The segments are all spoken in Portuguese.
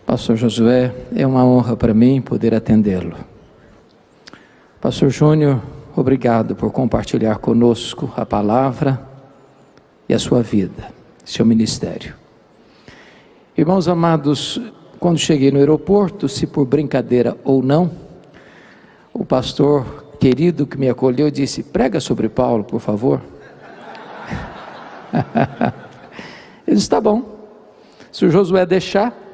Pastor Josué, é uma honra para mim poder atendê-lo. Pastor Júnior, obrigado por compartilhar conosco a palavra e a sua vida, seu ministério. Irmãos amados, quando cheguei no aeroporto, se por brincadeira ou não, o pastor querido que me acolheu disse: prega sobre Paulo, por favor. Eu disse: tá bom, se o Josué deixar.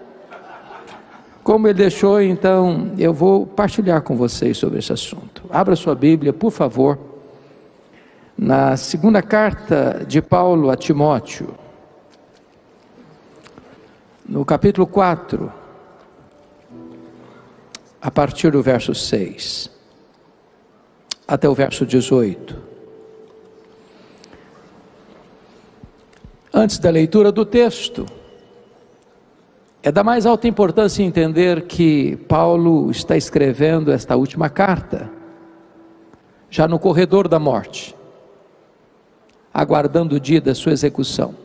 Como ele deixou, então eu vou partilhar com vocês sobre esse assunto. Abra sua Bíblia, por favor, na segunda carta de Paulo a Timóteo, no capítulo 4, a partir do verso 6, até o verso 18. Antes da leitura do texto, é da mais alta importância entender que Paulo está escrevendo esta última carta, já no corredor da morte, aguardando o dia da sua execução.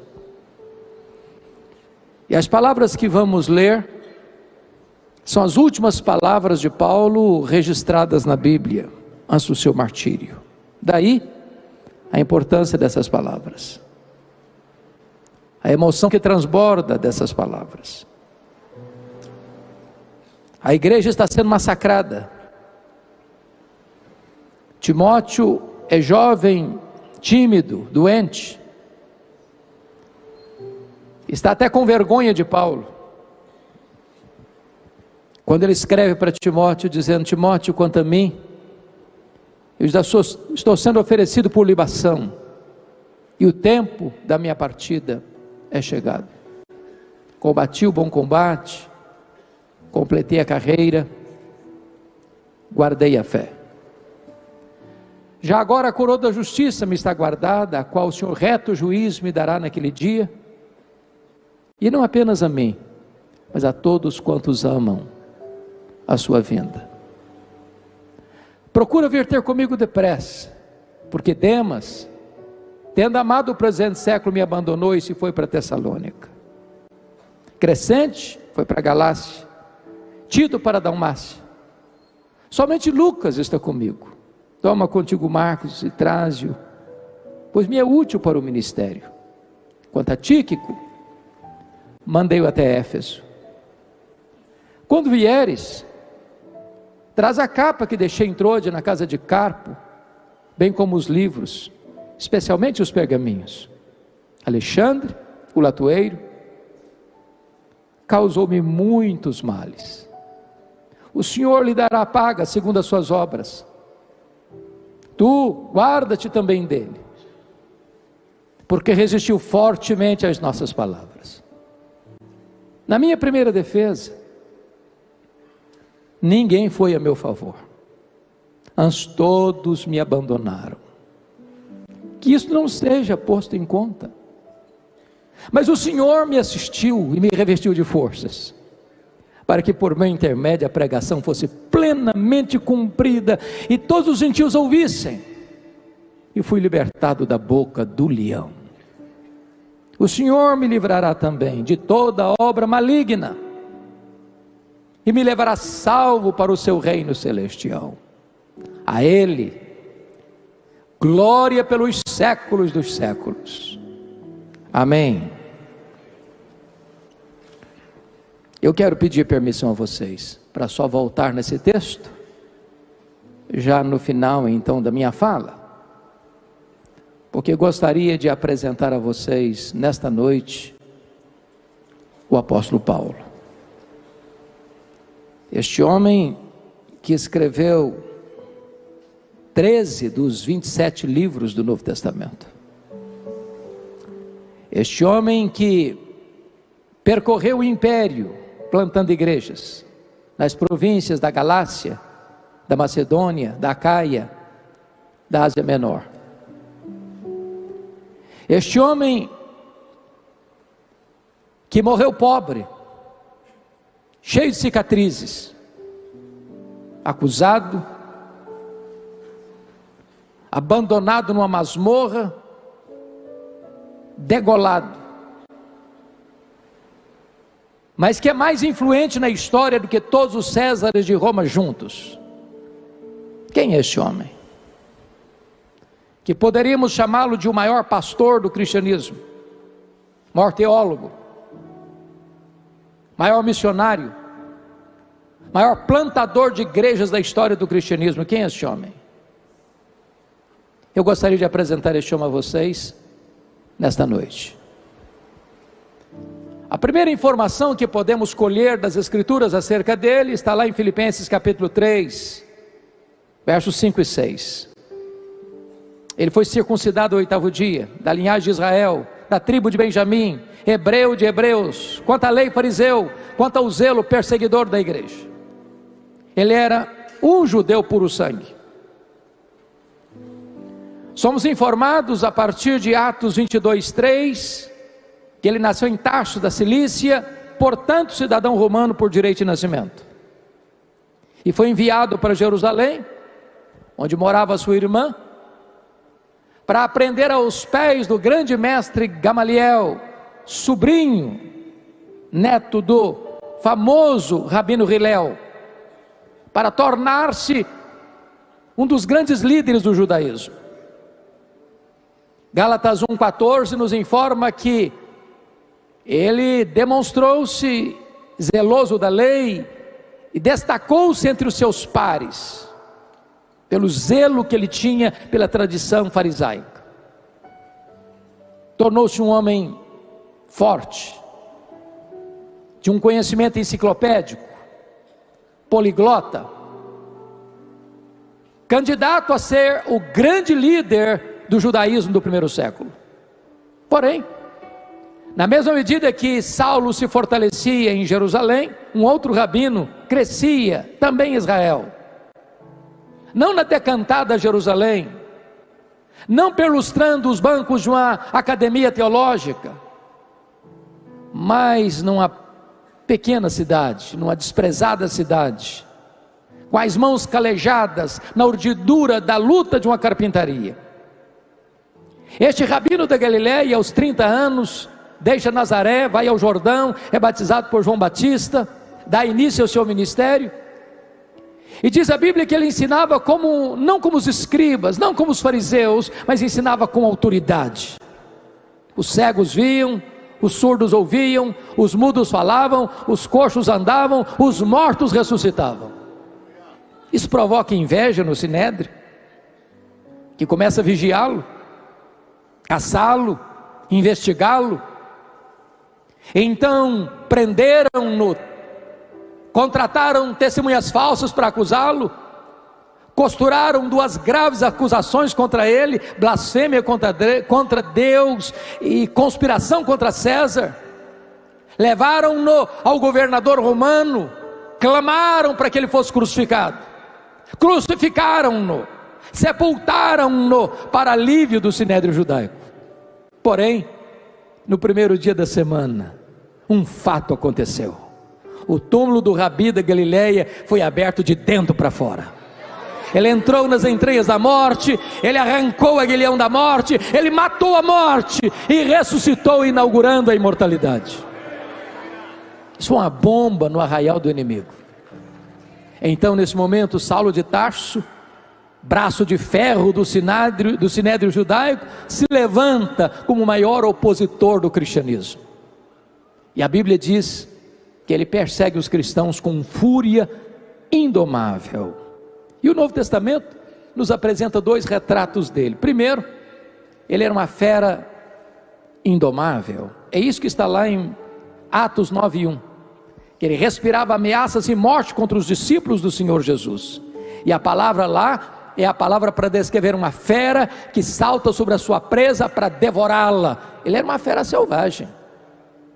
E as palavras que vamos ler são as últimas palavras de Paulo registradas na Bíblia, antes do seu martírio. Daí a importância dessas palavras, a emoção que transborda dessas palavras. A igreja está sendo massacrada. Timóteo é jovem, tímido, doente. Está até com vergonha de Paulo. Quando ele escreve para Timóteo dizendo: Timóteo, quanto a mim, eu já estou sendo oferecido por libação, e o tempo da minha partida é chegado. Combati o bom combate, completei a carreira, guardei a fé. Já agora a coroa da justiça me está guardada, a qual o Senhor reto juiz me dará naquele dia, e não apenas a mim, mas a todos quantos amam a sua vinda. Procura vir ter comigo depressa, porque Demas, tendo amado o presente século, me abandonou e se foi para Tessalônica. Crescente foi para Galácia, Tito para Dalmácia. Somente Lucas está comigo. Toma contigo Marcos e traze-o, pois me é útil para o ministério. Quanto a Tíquico, mandei-o até Éfeso. Quando vieres, traz a capa que deixei em Troade na casa de Carpo, bem como os livros, especialmente os pergaminhos. Alexandre, o latoeiro, causou-me muitos males. O Senhor lhe dará a paga segundo as suas obras. Tu guarda-te também dele, porque resistiu fortemente às nossas palavras. Na minha primeira defesa, ninguém foi a meu favor, antes todos me abandonaram. Que isso não seja posto em conta. Mas o Senhor me assistiu e me revestiu de forças, para que por meu intermédio a pregação fosse plenamente cumprida e todos os gentios ouvissem. E fui libertado da boca do leão. O Senhor me livrará também de toda obra maligna e me levará salvo para o seu reino celestial. A Ele glória pelos séculos dos séculos. Amém. Eu quero pedir permissão a vocês para só voltar nesse texto, já no final então da minha fala, porque gostaria de apresentar a vocês nesta noite o apóstolo Paulo. Este homem que escreveu 13 dos 27 livros do Novo Testamento. Este homem que percorreu o império, plantando igrejas, nas províncias da Galácia, da Macedônia, da Acaia, da Ásia Menor. Este homem que morreu pobre, cheio de cicatrizes, acusado abandonado numa masmorra, degolado, mas que é mais influente na história do que todos os Césares de Roma juntos. Quem é este homem? Que poderíamos chamá-lo de o maior pastor do cristianismo, maior teólogo, maior missionário, maior plantador de igrejas da história do cristianismo. Quem é este homem? Eu gostaria de apresentar este homem a vocês nesta noite. A primeira informação que podemos colher das Escrituras acerca dele está lá em Filipenses capítulo 3, versos 5 e 6. Ele foi circuncidado ao 8º dia, da linhagem de Israel, da tribo de Benjamim, hebreu de hebreus, quanto à lei fariseu, quanto ao zelo perseguidor da igreja. Ele era um judeu puro sangue. Somos informados a partir de Atos 22:3, que ele nasceu em Tarso da Cilícia, portanto cidadão romano por direito de nascimento, e foi enviado para Jerusalém, onde morava sua irmã, para aprender aos pés do grande mestre Gamaliel, sobrinho, neto do famoso Rabino Hillel, para tornar-se um dos grandes líderes do judaísmo. Gálatas 1,14 nos informa que ele demonstrou-se zeloso da lei e destacou-se entre os seus pares, pelo zelo que ele tinha pela tradição farisaica. Tornou-se um homem forte, de um conhecimento enciclopédico, poliglota, candidato a ser o grande líder do judaísmo do primeiro século. Porém, na mesma medida que Saulo se fortalecia em Jerusalém, um outro rabino crescia também em Israel, não na decantada Jerusalém, não perlustrando os bancos de uma academia teológica, mas numa pequena cidade, numa desprezada cidade, com as mãos calejadas na urdidura da luta de uma carpintaria. Este rabino da Galileia, aos 30 anos, deixa Nazaré, vai ao Jordão, é batizado por João Batista, dá início ao seu ministério, e diz a Bíblia que ele ensinava não como os escribas, não como os fariseus, mas ensinava com autoridade. Os cegos viam, os surdos ouviam, os mudos falavam, os coxos andavam, os mortos ressuscitavam. Isso provoca inveja no Sinédrio, que começa a vigiá-lo, caçá-lo, investigá-lo. Então prenderam-no, contrataram testemunhas falsas para acusá-lo, costuraram 2 graves acusações contra ele: blasfêmia contra Deus e conspiração contra César. Levaram-no ao governador romano, clamaram para que ele fosse crucificado, crucificaram-no, sepultaram-no para alívio do sinédrio judaico. Porém, no primeiro dia da semana, um fato aconteceu. O túmulo do Rabi da Galileia foi aberto de dentro para fora. Ele entrou nas entranhas da morte, ele arrancou o aguilhão da morte, ele matou a morte e ressuscitou, inaugurando a imortalidade. Isso é uma bomba no arraial do inimigo. Então, nesse momento, Saulo de Tarso, braço de ferro do sinédrio judaico, se levanta como o maior opositor do cristianismo. E a Bíblia diz que ele persegue os cristãos com fúria indomável. E o Novo Testamento nos apresenta 2 retratos dele. Primeiro, ele era uma fera indomável. É isso que está lá em Atos 9:1, que ele respirava ameaças e morte contra os discípulos do Senhor Jesus. E a palavra lá é a palavra para descrever uma fera que salta sobre a sua presa para devorá-la. Ele era uma fera selvagem.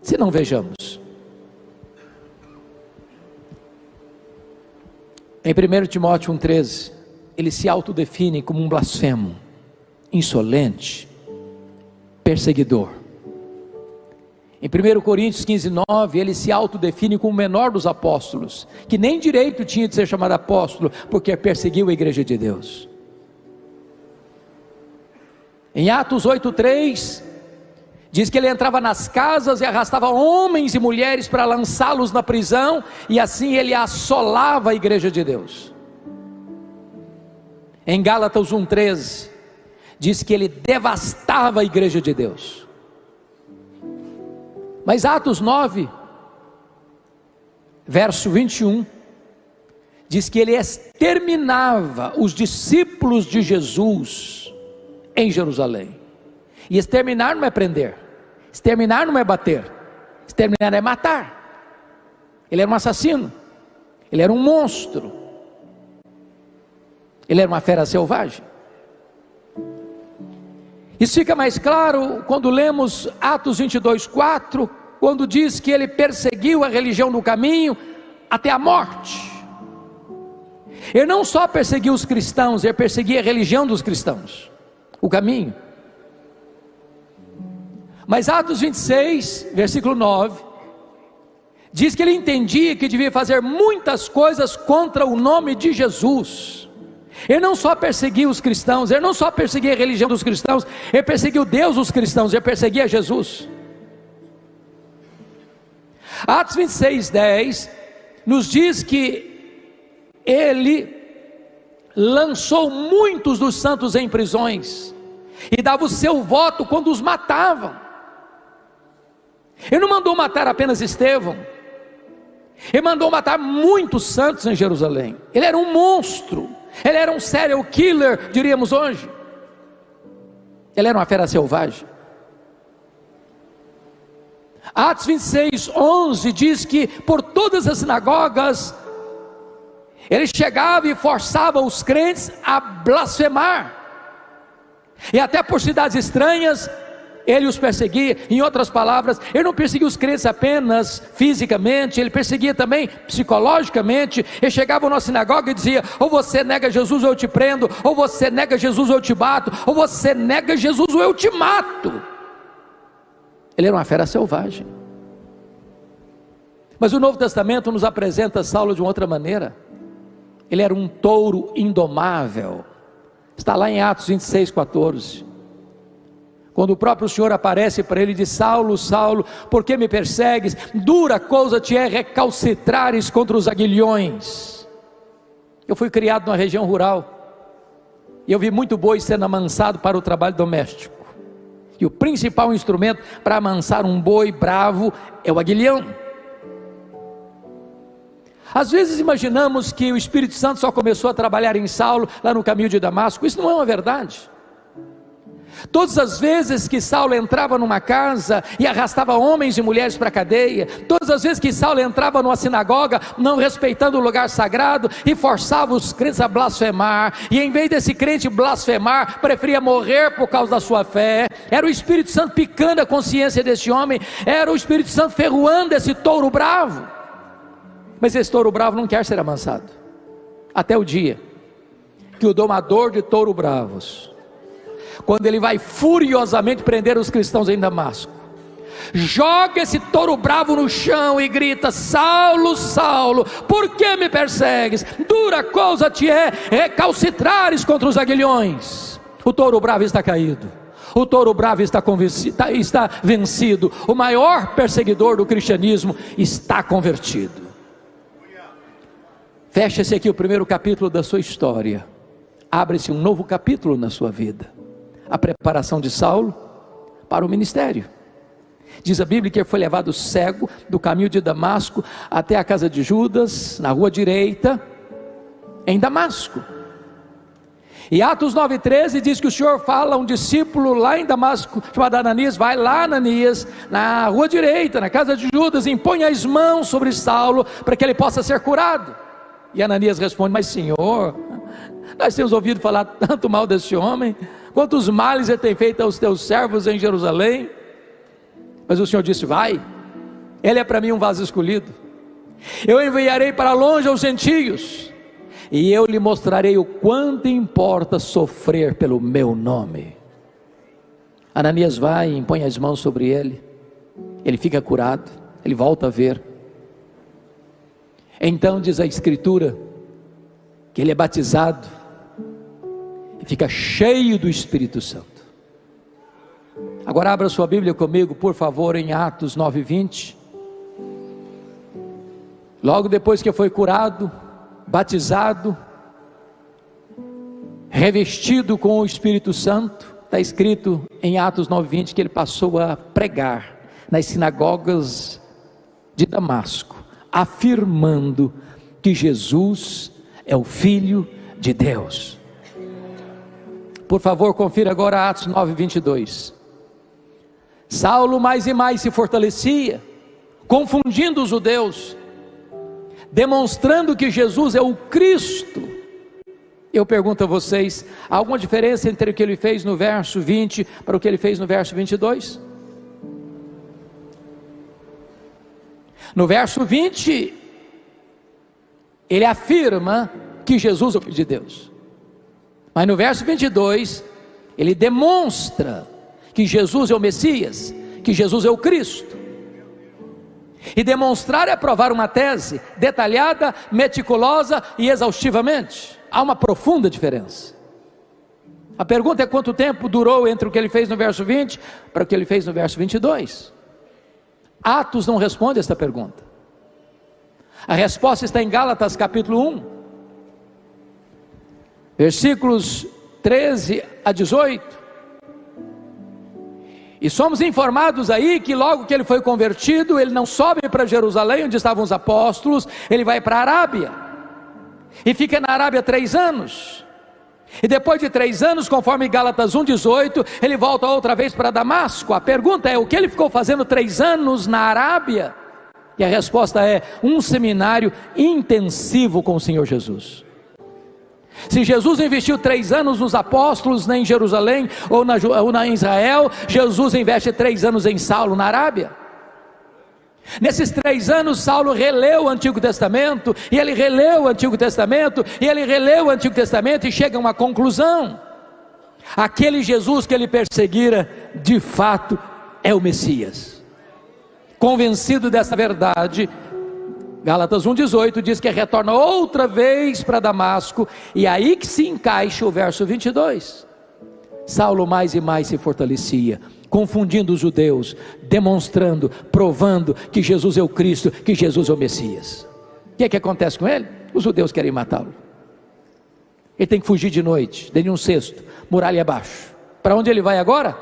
Se não, vejamos. Em 1 Timóteo 1,13, ele se autodefine como um blasfemo, insolente, perseguidor. Em 1 Coríntios 15:9, ele se autodefine como o menor dos apóstolos, que nem direito tinha de ser chamado apóstolo, porque perseguiu a igreja de Deus. Em Atos 8:3, diz que ele entrava nas casas e arrastava homens e mulheres para lançá-los na prisão, e assim ele assolava a igreja de Deus. Em Gálatas 1:13, diz que ele devastava a igreja de Deus. Mas Atos 9, verso 21, diz que ele exterminava os discípulos de Jesus em Jerusalém. E exterminar não é prender, exterminar não é bater, exterminar é matar. Ele era um assassino, ele era um monstro, ele era uma fera selvagem. Isso fica mais claro quando lemos Atos 22:4, quando diz que ele perseguiu a religião do caminho até a morte. Ele não só perseguiu os cristãos, ele perseguia a religião dos cristãos, o caminho. Mas Atos 26, versículo 9, diz que ele entendia que devia fazer muitas coisas contra o nome de Jesus. Ele não só perseguia os cristãos, ele não só perseguia a religião dos cristãos, ele perseguiu Deus dos cristãos, ele perseguia Jesus. Atos 26:10 nos diz que ele lançou muitos dos santos em prisões, e dava o seu voto quando os matavam. Ele não mandou matar apenas Estevão, ele mandou matar muitos santos em Jerusalém. Ele era um monstro, ele era um serial killer, diríamos hoje. Ele era uma fera selvagem. Atos 26:11 diz que por todas as sinagogas ele chegava e forçava os crentes a blasfemar, e até por cidades estranhas ele os perseguia. Em outras palavras, ele não perseguia os crentes apenas fisicamente, ele perseguia também psicologicamente. Ele chegava na sinagoga e dizia: ou você nega Jesus ou eu te prendo, ou você nega Jesus ou eu te bato, ou você nega Jesus ou eu te mato. Ele era uma fera selvagem. Mas o Novo Testamento nos apresenta Saulo de uma outra maneira. Ele era um touro indomável. Está lá em Atos 26:14, quando o próprio Senhor aparece para ele e diz: Saulo, Saulo, por que me persegues? Dura coisa te é recalcitrares contra os aguilhões. Eu fui criado numa região rural, e eu vi muito boi sendo amansado para o trabalho doméstico, e o principal instrumento para amansar um boi bravo é o aguilhão. Às vezes imaginamos que o Espírito Santo só começou a trabalhar em Saulo lá no caminho de Damasco. Isso não é uma verdade. Todas as vezes que Saulo entrava numa casa e arrastava homens e mulheres para a cadeia, todas as vezes que Saulo entrava numa sinagoga, não respeitando o lugar sagrado, e forçava os crentes a blasfemar, e em vez desse crente blasfemar, preferia morrer por causa da sua fé, era o Espírito Santo picando a consciência desse homem, era o Espírito Santo ferroando esse touro bravo. Mas esse touro bravo não quer ser amansado, até o dia que o domador de touro bravos, quando ele vai furiosamente prender os cristãos em Damasco, joga esse touro bravo no chão e grita: Saulo, Saulo, por que me persegues? Dura coisa te é recalcitrares contra os aguilhões. O touro bravo está caído, o touro bravo está vencido, o maior perseguidor do cristianismo está convertido. Fecha-se aqui o primeiro capítulo da sua história, abre-se um novo capítulo na sua vida. A preparação de Saulo para o ministério. Diz a Bíblia que ele foi levado cego do caminho de Damasco até a casa de Judas, na rua direita, em Damasco. E Atos 9:13 diz que o Senhor fala a um discípulo lá em Damasco, chamado Ananias: vai lá, Ananias, na rua direita, na casa de Judas, impõe as mãos sobre Saulo, para que ele possa ser curado. E Ananias responde: mas Senhor, nós temos ouvido falar tanto mal desse homem, quantos males ele tem feito aos teus servos em Jerusalém. Mas o Senhor disse: vai, ele é para mim um vaso escolhido, eu enviarei para longe aos gentios, e eu lhe mostrarei o quanto importa sofrer pelo meu nome. Ananias vai e impõe as mãos sobre ele, ele fica curado, ele volta a ver. Então diz a Escritura que ele é batizado e fica cheio do Espírito Santo. Agora abra sua Bíblia comigo, por favor, em Atos 9:20. Logo depois que foi curado, batizado, revestido com o Espírito Santo, está escrito em Atos 9:20 que ele passou a pregar nas sinagogas de Damasco, afirmando que Jesus é o Filho de Deus. Por favor, confira agora Atos 9:22. Saulo mais e mais se fortalecia, confundindo os judeus, demonstrando que Jesus é o Cristo. Eu pergunto a vocês, há alguma diferença entre o que ele fez no verso 20 para o que ele fez no verso 22? No verso 20, ele afirma que Jesus é o Filho de Deus. Mas no verso 22, ele demonstra que Jesus é o Messias, que Jesus é o Cristo. E demonstrar é provar uma tese detalhada, meticulosa e exaustivamente. Há uma profunda diferença. A pergunta é: quanto tempo durou entre o que ele fez no verso 20 para o que ele fez no verso 22? Atos não responde esta pergunta. A resposta está em Gálatas capítulo 1, versículos 13 a 18. E somos informados aí que logo que ele foi convertido, ele não sobe para Jerusalém, onde estavam os apóstolos, ele vai para a Arábia, e fica na Arábia 3 anos, e depois de 3 anos, conforme Gálatas 1,18, ele volta outra vez para Damasco. A pergunta é: o que ele ficou fazendo 3 anos na Arábia? E a resposta é: um seminário intensivo com o Senhor Jesus. Se Jesus investiu 3 anos nos apóstolos, em Jerusalém ou em Israel, Jesus investe 3 anos em Saulo, na Arábia. Nesses 3 anos, Saulo releu o Antigo Testamento, e ele releu o Antigo Testamento, e ele releu o Antigo Testamento, e chega a uma conclusão: aquele Jesus que ele perseguira, de fato, é o Messias. Convencido dessa verdade, Gálatas 1,18 diz que retorna outra vez para Damasco, e aí que se encaixa o verso 22. Saulo mais e mais se fortalecia, confundindo os judeus, demonstrando, provando que Jesus é o Cristo, que Jesus é o Messias. O que é que acontece com ele? Os judeus querem matá-lo. Ele tem que fugir de noite, dentro de um cesto, muralha abaixo. Para onde ele vai agora?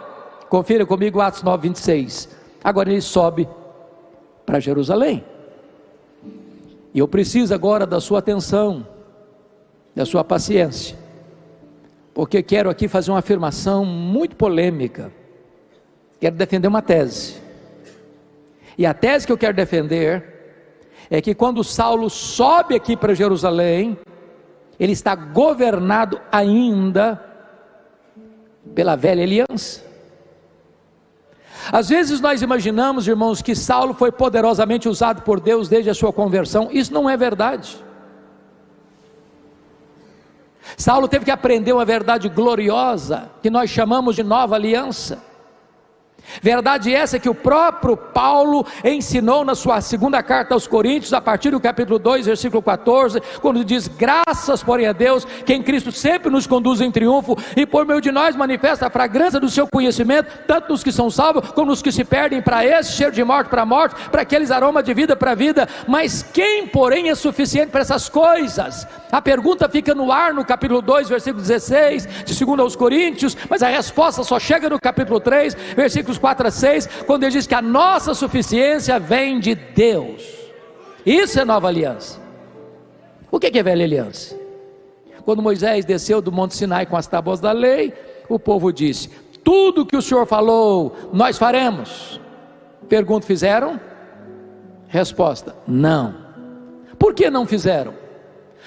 Confira comigo Atos 9:26. Agora ele sobe para Jerusalém. E eu preciso agora da sua atenção, da sua paciência, porque quero aqui fazer uma afirmação muito polêmica. Quero defender uma tese, e a tese que eu quero defender é que quando Saulo sobe aqui para Jerusalém, ele está governado ainda pela velha aliança. Às vezes nós imaginamos, irmãos, que Saulo foi poderosamente usado por Deus desde a sua conversão. Isso não é verdade. Saulo teve que aprender uma verdade gloriosa, que nós chamamos de nova aliança. Verdade essa que o próprio Paulo ensinou na sua segunda carta aos Coríntios, a partir do capítulo 2, versículo 14, quando diz: graças, porém, a Deus, que em Cristo sempre nos conduz em triunfo, e por meio de nós manifesta a fragrância do seu conhecimento, tanto nos que são salvos, como nos que se perdem. Para esse, cheiro de morte para morte, para aqueles aroma de vida para vida. Mas quem, porém, é suficiente para essas coisas? A pergunta fica no ar no capítulo 2, versículo 16, de 2 aos Coríntios, mas a resposta só chega no capítulo 3, versículos 4 a 6, quando ele diz que a nossa suficiência vem de Deus. Isso é nova aliança. O que é velha aliança? Quando Moisés desceu do Monte Sinai com as tábuas da lei, o povo disse: tudo que o Senhor falou, nós faremos. Pergunta: fizeram? Resposta: não. Por que não fizeram?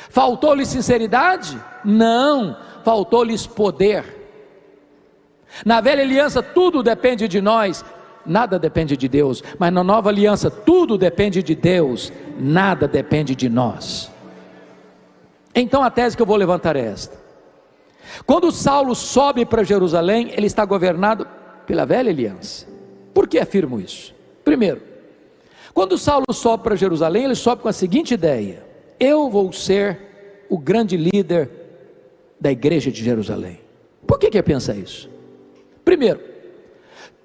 Faltou-lhes sinceridade? Não, faltou-lhes poder. Na velha aliança tudo depende de nós, nada depende de Deus. Mas na nova aliança tudo depende de Deus, nada depende de nós. Então a tese que eu vou levantar é esta: quando Saulo sobe para Jerusalém, ele está governado pela velha aliança. Por que afirmo isso? Primeiro, quando Saulo sobe para Jerusalém, ele sobe com a seguinte ideia: eu vou ser o grande líder da igreja de Jerusalém. Por que pensa isso? Primeiro,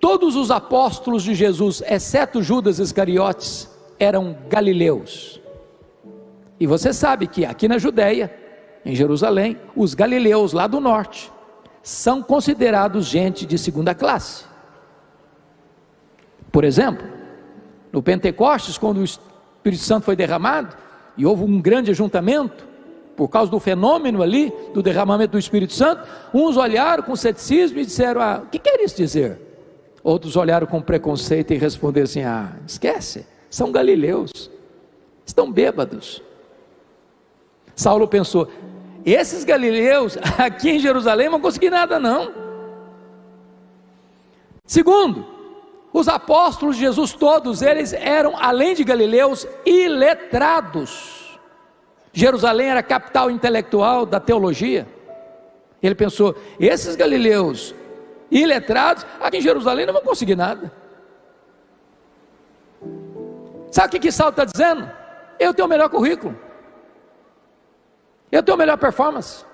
Todos os apóstolos de Jesus, exceto Judas Iscariotes, eram galileus. E você sabe que aqui na Judéia, em Jerusalém, os galileus lá do norte são considerados gente de segunda classe. Por exemplo, no Pentecostes, quando o Espírito Santo foi derramado e houve um grande ajuntamento por causa do fenômeno ali do derramamento do Espírito Santo, uns olharam com ceticismo e disseram: o que quer isso dizer? Outros olharam com preconceito e responderam assim: esquece, são galileus, estão bêbados. Saulo pensou: esses galileus aqui em Jerusalém não vão conseguir nada não. Segundo, os apóstolos de Jesus, todos eles eram, além de galileus, iletrados. Jerusalém era a capital intelectual da teologia. Ele pensou: esses galileus iletrados aqui em Jerusalém não vão conseguir nada. Sabe o que Saulo está dizendo? Eu tenho o melhor currículo, eu tenho a melhor performance,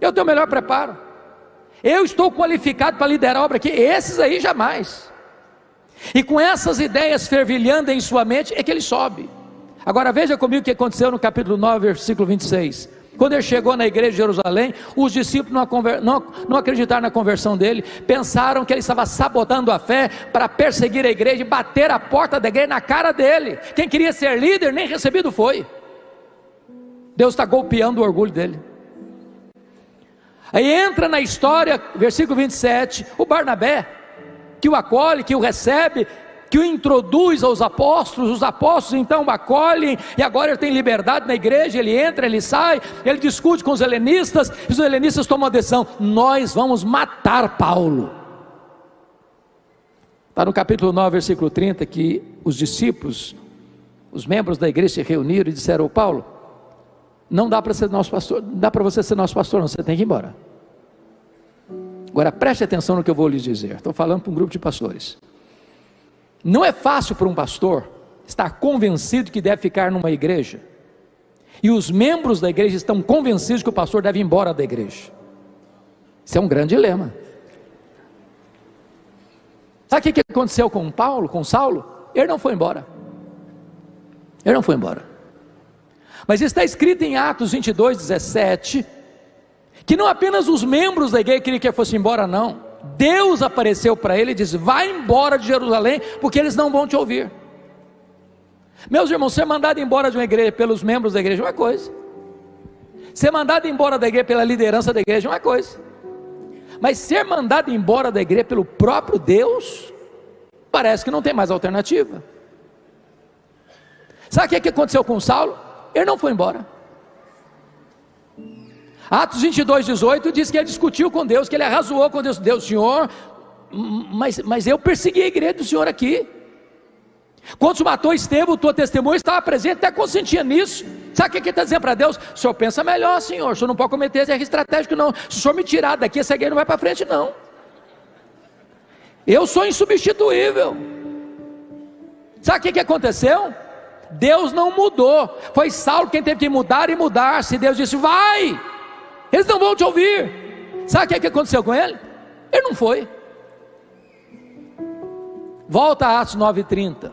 eu tenho o melhor preparo, eu estou qualificado para liderar a obra aqui. Esses aí jamais. E com essas ideias fervilhando em sua mente é que ele sobe. Agora veja comigo o que aconteceu no capítulo 9, versículo 26. Quando ele chegou na igreja de Jerusalém, os discípulos não acreditaram na conversão dele, pensaram que ele estava sabotando a fé para perseguir a igreja e bater a porta da igreja na cara dele. Quem queria ser líder nem recebido foi. Deus está golpeando o orgulho dele. Aí entra na história, versículo 27, o Barnabé, que o acolhe, que o recebe, que o introduz aos apóstolos. Os apóstolos então o acolhem, e agora ele tem liberdade na igreja, ele entra, ele sai, ele discute com os helenistas, e os helenistas tomam a decisão: nós vamos matar Paulo. Está no capítulo 9, versículo 30, que os discípulos, os membros da igreja se reuniram e disseram: Paulo, não dá para ser nosso pastor, não dá para você ser nosso pastor não, você tem que ir embora. Agora preste atenção no que eu vou lhes dizer. Estou falando para um grupo de pastores. Não é fácil para um pastor estar convencido que deve ficar numa igreja, e os membros da igreja estão convencidos que o pastor deve ir embora da igreja. Isso é um grande dilema. Sabe o que aconteceu com Paulo, com Saulo? Ele não foi embora. Ele não foi embora. Mas está escrito em Atos 22, 17, que não apenas os membros da igreja queriam que ele fosse embora, não. Deus apareceu para ele e disse: vai embora de Jerusalém, porque eles não vão te ouvir. Meus irmãos, ser mandado embora de uma igreja pelos membros da igreja é uma coisa, ser mandado embora da igreja pela liderança da igreja é uma coisa, mas ser mandado embora da igreja pelo próprio Deus, parece que não tem mais alternativa. Sabe o que aconteceu com Saulo? Ele não foi embora. Atos 22, 18 diz que ele discutiu com Deus, que ele arrazoou com Deus. Deus, Senhor, mas eu persegui a igreja do Senhor aqui. Quando se matou Estevão, tua testemunha estava presente, até consentia nisso. Sabe o que ele está dizendo para Deus? O senhor pensa melhor, Senhor, o senhor não pode cometer esse erro estratégico não. Se o senhor me tirar daqui, essa igreja não vai para frente não. Eu sou insubstituível. Sabe o que aconteceu? Deus não mudou, foi Saulo quem teve que mudar e mudar-se. Deus disse: vai, eles não vão te ouvir. Sabe o que aconteceu com ele? Ele não foi. Volta a Atos 9:30.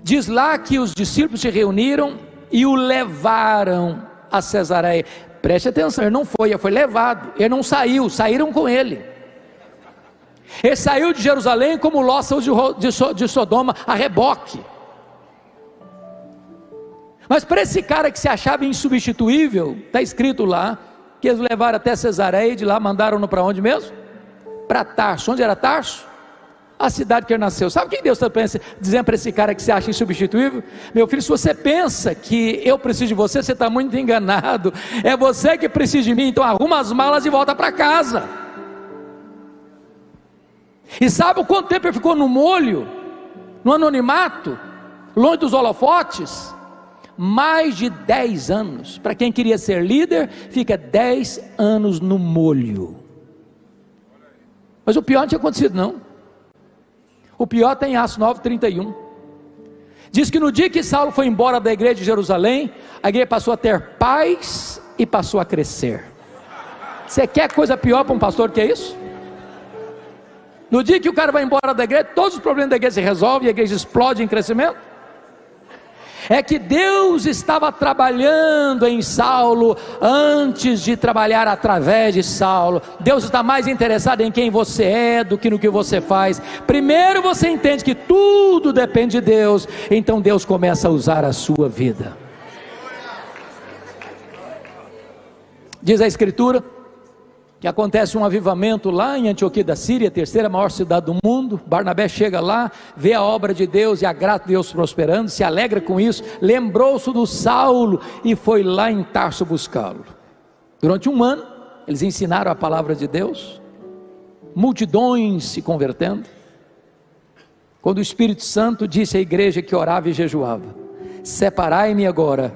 Diz lá que os discípulos se reuniram e o levaram a Cesareia. Preste atenção, ele não foi, ele foi levado. Ele não saiu, saíram com ele. Ele saiu de Jerusalém como Ló saiu de Sodoma, a reboque. Mas para esse cara que se achava insubstituível, está escrito lá, que eles levaram até Cesareia, e de lá mandaram-no para onde mesmo? Para Tarso. Onde era Tarso? A cidade que ele nasceu. Sabe o que Deus está dizendo para esse cara que se acha insubstituível? Meu filho, se você pensa que eu preciso de você, você está muito enganado. É você que precisa de mim, então arruma as malas e volta para casa. E sabe o quanto tempo ele ficou no molho, no anonimato, longe dos holofotes? Mais de 10 anos. Para quem queria ser líder, fica 10 anos no molho. Mas o pior não tinha acontecido não. O pior está em Atos 9:31. Diz que no dia que Saulo foi embora da igreja de Jerusalém, a igreja passou a ter paz e passou a crescer. Você quer coisa pior para um pastor que é isso? No dia que o cara vai embora da igreja, todos os problemas da igreja se resolvem e a igreja explode em crescimento. É que Deus estava trabalhando em Saulo antes de trabalhar através de Saulo. Deus está mais interessado em quem você é do que no que você faz. Primeiro você entende que tudo depende de Deus, então Deus começa a usar a sua vida. Diz a Escritura que acontece um avivamento lá em Antioquia da Síria, a terceira maior cidade do mundo. Barnabé chega lá, vê a obra de Deus e a graça de Deus prosperando, se alegra com isso, lembrou-se do Saulo e foi lá em Tarso buscá-lo. Durante um ano, eles ensinaram a palavra de Deus, multidões se convertendo. Quando o Espírito Santo disse à igreja que orava e jejuava: separai-me agora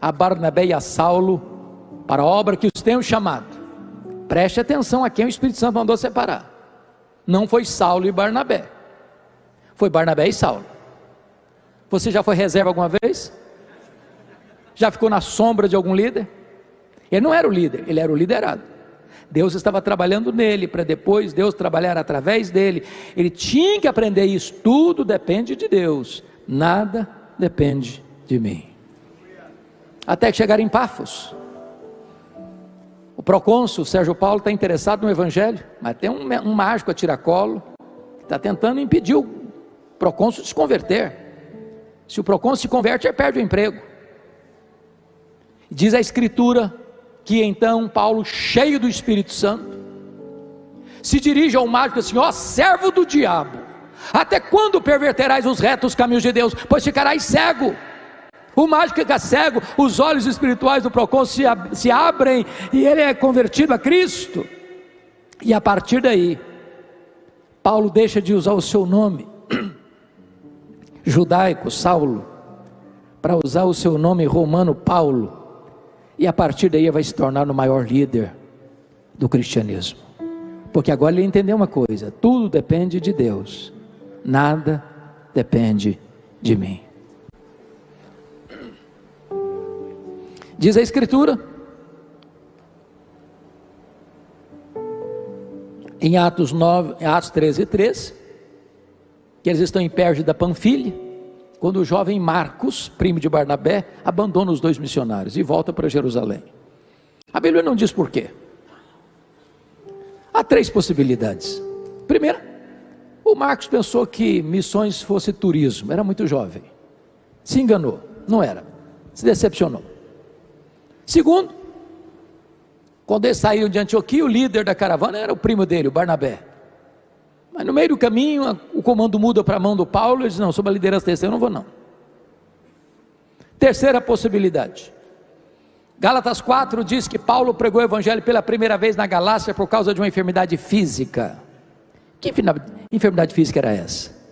a Barnabé e a Saulo para a obra que os tenho chamado. Preste atenção a quem o Espírito Santo mandou separar. Não foi Saulo e Barnabé, foi Barnabé e Saulo. Você já foi reserva alguma vez? Já ficou na sombra de algum líder? Ele não era o líder, ele era o liderado. Deus estava trabalhando nele, para depois Deus trabalhar através dele. Ele tinha que aprender isso. Tudo depende de Deus, nada depende de mim. Até que chegar em Pafos, o procônsul Sérgio Paulo está interessado no evangelho, mas tem um mágico a tiracolo que está tentando impedir o procônsul de se converter. Se o procônsul se converte, ele perde o emprego. Diz a Escritura que então Paulo, cheio do Espírito Santo, se dirige ao mágico assim: ó servo do diabo, até quando perverterás os retos caminhos de Deus? Pois ficarás cego. O mágico fica cego, os olhos espirituais do procônsul se abrem e ele é convertido a Cristo. E a partir daí, Paulo deixa de usar o seu nome judaico, Saulo, para usar o seu nome romano, Paulo. E a partir daí vai se tornar o maior líder do cristianismo. Porque agora ele entendeu uma coisa: tudo depende de Deus, nada depende de mim. Diz a Escritura, em Atos 13:3, que eles estão em Perge da Panfilha, quando o jovem Marcos, primo de Barnabé, abandona os dois missionários e volta para Jerusalém. A Bíblia não diz por quê. Há três possibilidades. Primeira, o Marcos pensou que missões fosse turismo, era muito jovem, se enganou, não era, se decepcionou. Segundo, quando eles saíram de Antioquia, o líder da caravana era o primo dele, o Barnabé. Mas no meio do caminho, o comando muda para a mão do Paulo, ele diz: não, sob a liderança desse eu não vou não. Terceira possibilidade, Gálatas 4 diz que Paulo pregou o evangelho pela primeira vez na Galácia por causa de uma enfermidade física. Que enfermidade física era essa?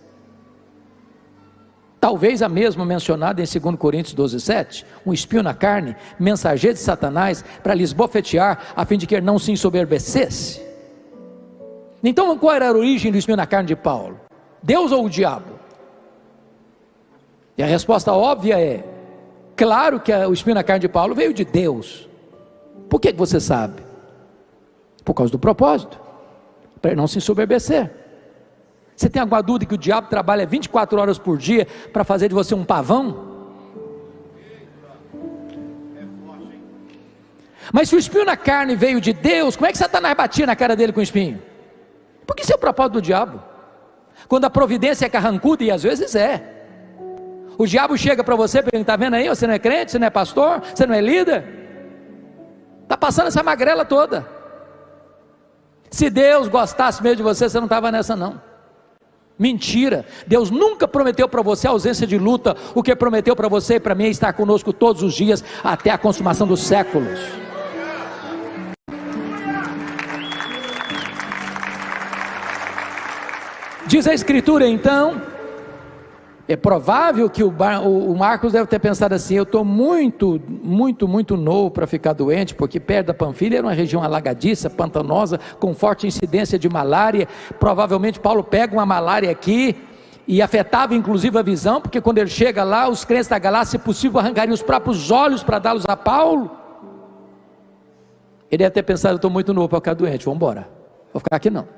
Talvez a mesma mencionada em 2 Coríntios 12:7, um espinho na carne, mensageiro de Satanás, para lhes bofetear, a fim de que ele não se ensoberbecesse. Então qual era a origem do espinho na carne de Paulo? Deus ou o diabo? E a resposta óbvia é: claro que o espinho na carne de Paulo veio de Deus. Por que você sabe? Por causa do propósito, para ele não se ensoberbecer. Você tem alguma dúvida que o diabo trabalha 24 horas por dia para fazer de você um pavão? Mas se o espinho na carne veio de Deus, como é que Satanás batia na cara dele com o espinho? Porque isso é o propósito do diabo. Quando a providência é carrancuda, e às vezes é, o diabo chega para você e pergunta: está vendo aí, você não é crente, você não é pastor, você não é líder, está passando essa magrela toda. Se Deus gostasse mesmo de você, você não estava nessa não. Mentira, Deus nunca prometeu para você a ausência de luta. O que prometeu para você e para mim é estar conosco todos os dias, até a consumação dos séculos. Diz a Escritura então, é provável que o Marcos deve ter pensado assim: eu estou muito novo para ficar doente, porque perto da Panfilha era uma região alagadiça, pantanosa, com forte incidência de malária. Provavelmente Paulo pega uma malária aqui, e afetava inclusive a visão, porque quando ele chega lá, os crentes da Galácia, se possível, arrancariam os próprios olhos para dá-los a Paulo. Ele deve ter pensado: eu estou muito novo para ficar doente, vou embora, vou ficar aqui não.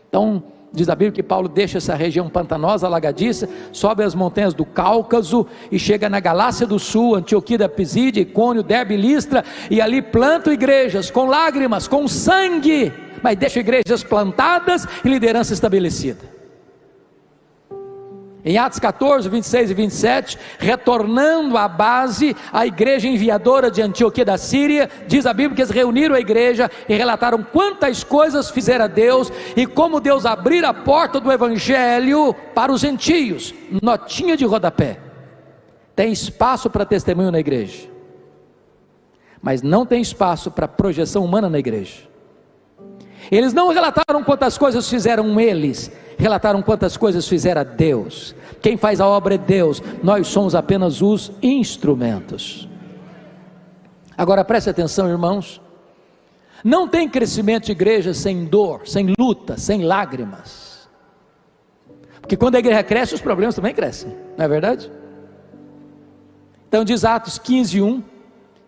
Então, diz a Bíblia que Paulo deixa essa região pantanosa, alagadiça, sobe as montanhas do Cáucaso e chega na Galácia do Sul, Antioquia da Pisídia, Icônio, Derbe e Listra, e ali planta igrejas com lágrimas, com sangue, mas deixa igrejas plantadas e liderança estabelecida. Em Atos 14, 26 e 27, retornando à base, a igreja enviadora de Antioquia da Síria, diz a Bíblia que eles reuniram a igreja e relataram quantas coisas fizera Deus, e como Deus abrira a porta do evangelho para os gentios. Notinha de rodapé: tem espaço para testemunho na igreja, mas não tem espaço para projeção humana na igreja. Eles não relataram quantas coisas fizeram eles, relataram quantas coisas fizera Deus. Quem faz a obra é Deus, nós somos apenas os instrumentos. Agora preste atenção, irmãos, não tem crescimento de igreja sem dor, sem luta, sem lágrimas, porque quando a igreja cresce, os problemas também crescem, não é verdade? Então diz Atos 15, 1,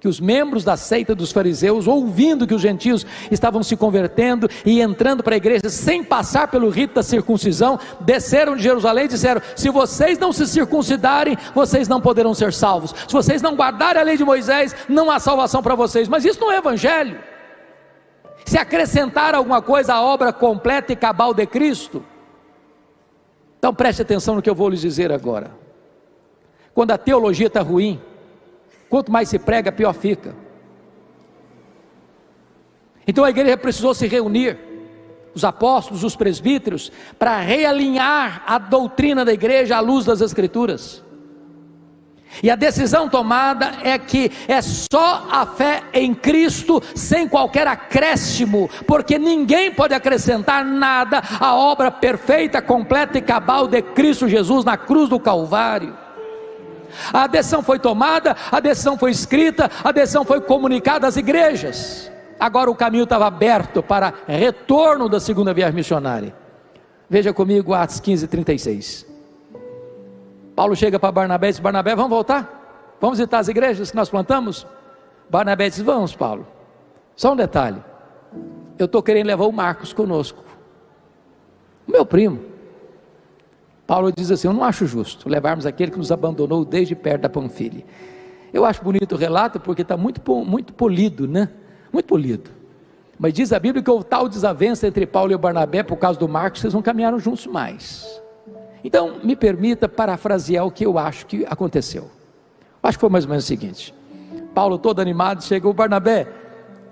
que os membros da seita dos fariseus, ouvindo que os gentios estavam se convertendo e entrando para a igreja sem passar pelo rito da circuncisão, desceram de Jerusalém e disseram: se vocês não se circuncidarem, vocês não poderão ser salvos. Se vocês não guardarem a lei de Moisés, não há salvação para vocês. Mas isso não é evangelho. Se acrescentar alguma coisa à obra completa e cabal de Cristo. Então preste atenção no que eu vou lhes dizer agora. Quando a teologia está ruim, quanto mais se prega, pior fica. Então a igreja precisou se reunir, os apóstolos, os presbíteros, para realinhar a doutrina da igreja à luz das Escrituras. E a decisão tomada é que é só a fé em Cristo, sem qualquer acréscimo, porque ninguém pode acrescentar nada à obra perfeita, completa e cabal de Cristo Jesus na cruz do Calvário. A decisão foi tomada, a decisão foi escrita, a decisão foi comunicada às igrejas. Agora o caminho estava aberto para retorno da segunda viagem missionária. Veja comigo Atos 15, 36. Paulo chega para Barnabé e diz: Barnabé, vamos voltar? Vamos visitar as igrejas que nós plantamos? Barnabé diz: vamos, Paulo. Só um detalhe: eu estou querendo levar o Marcos conosco, o meu primo. Paulo diz assim: eu não acho justo levarmos aquele que nos abandonou desde perto da Panfilha. Eu acho bonito o relato porque está muito polido, né? Muito polido. Mas diz a Bíblia que houve tal desavença entre Paulo e o Barnabé por causa do Marcos, vocês não caminharam juntos mais. Então me permita parafrasear o que eu acho que aconteceu. Acho que foi mais ou menos o seguinte: Paulo, todo animado, chegou: Barnabé,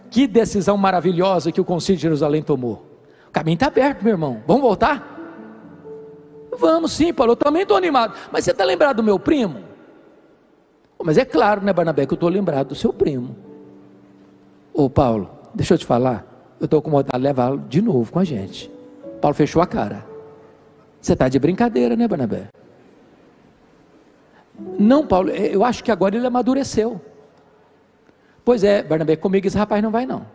que decisão maravilhosa que o Concílio de Jerusalém tomou. O caminho está aberto, meu irmão, vamos voltar? Vamos sim, Paulo, eu também estou animado. Mas você está lembrado do meu primo? Mas é claro, né, Barnabé, que eu estou lembrado do seu primo. Ô Paulo, deixa eu te falar, eu estou acomodado a levá-lo de novo com a gente. Paulo fechou a cara. Você está de brincadeira, né, Barnabé? Não, Paulo, eu acho que agora ele amadureceu. Pois é, Barnabé, comigo esse rapaz não vai não.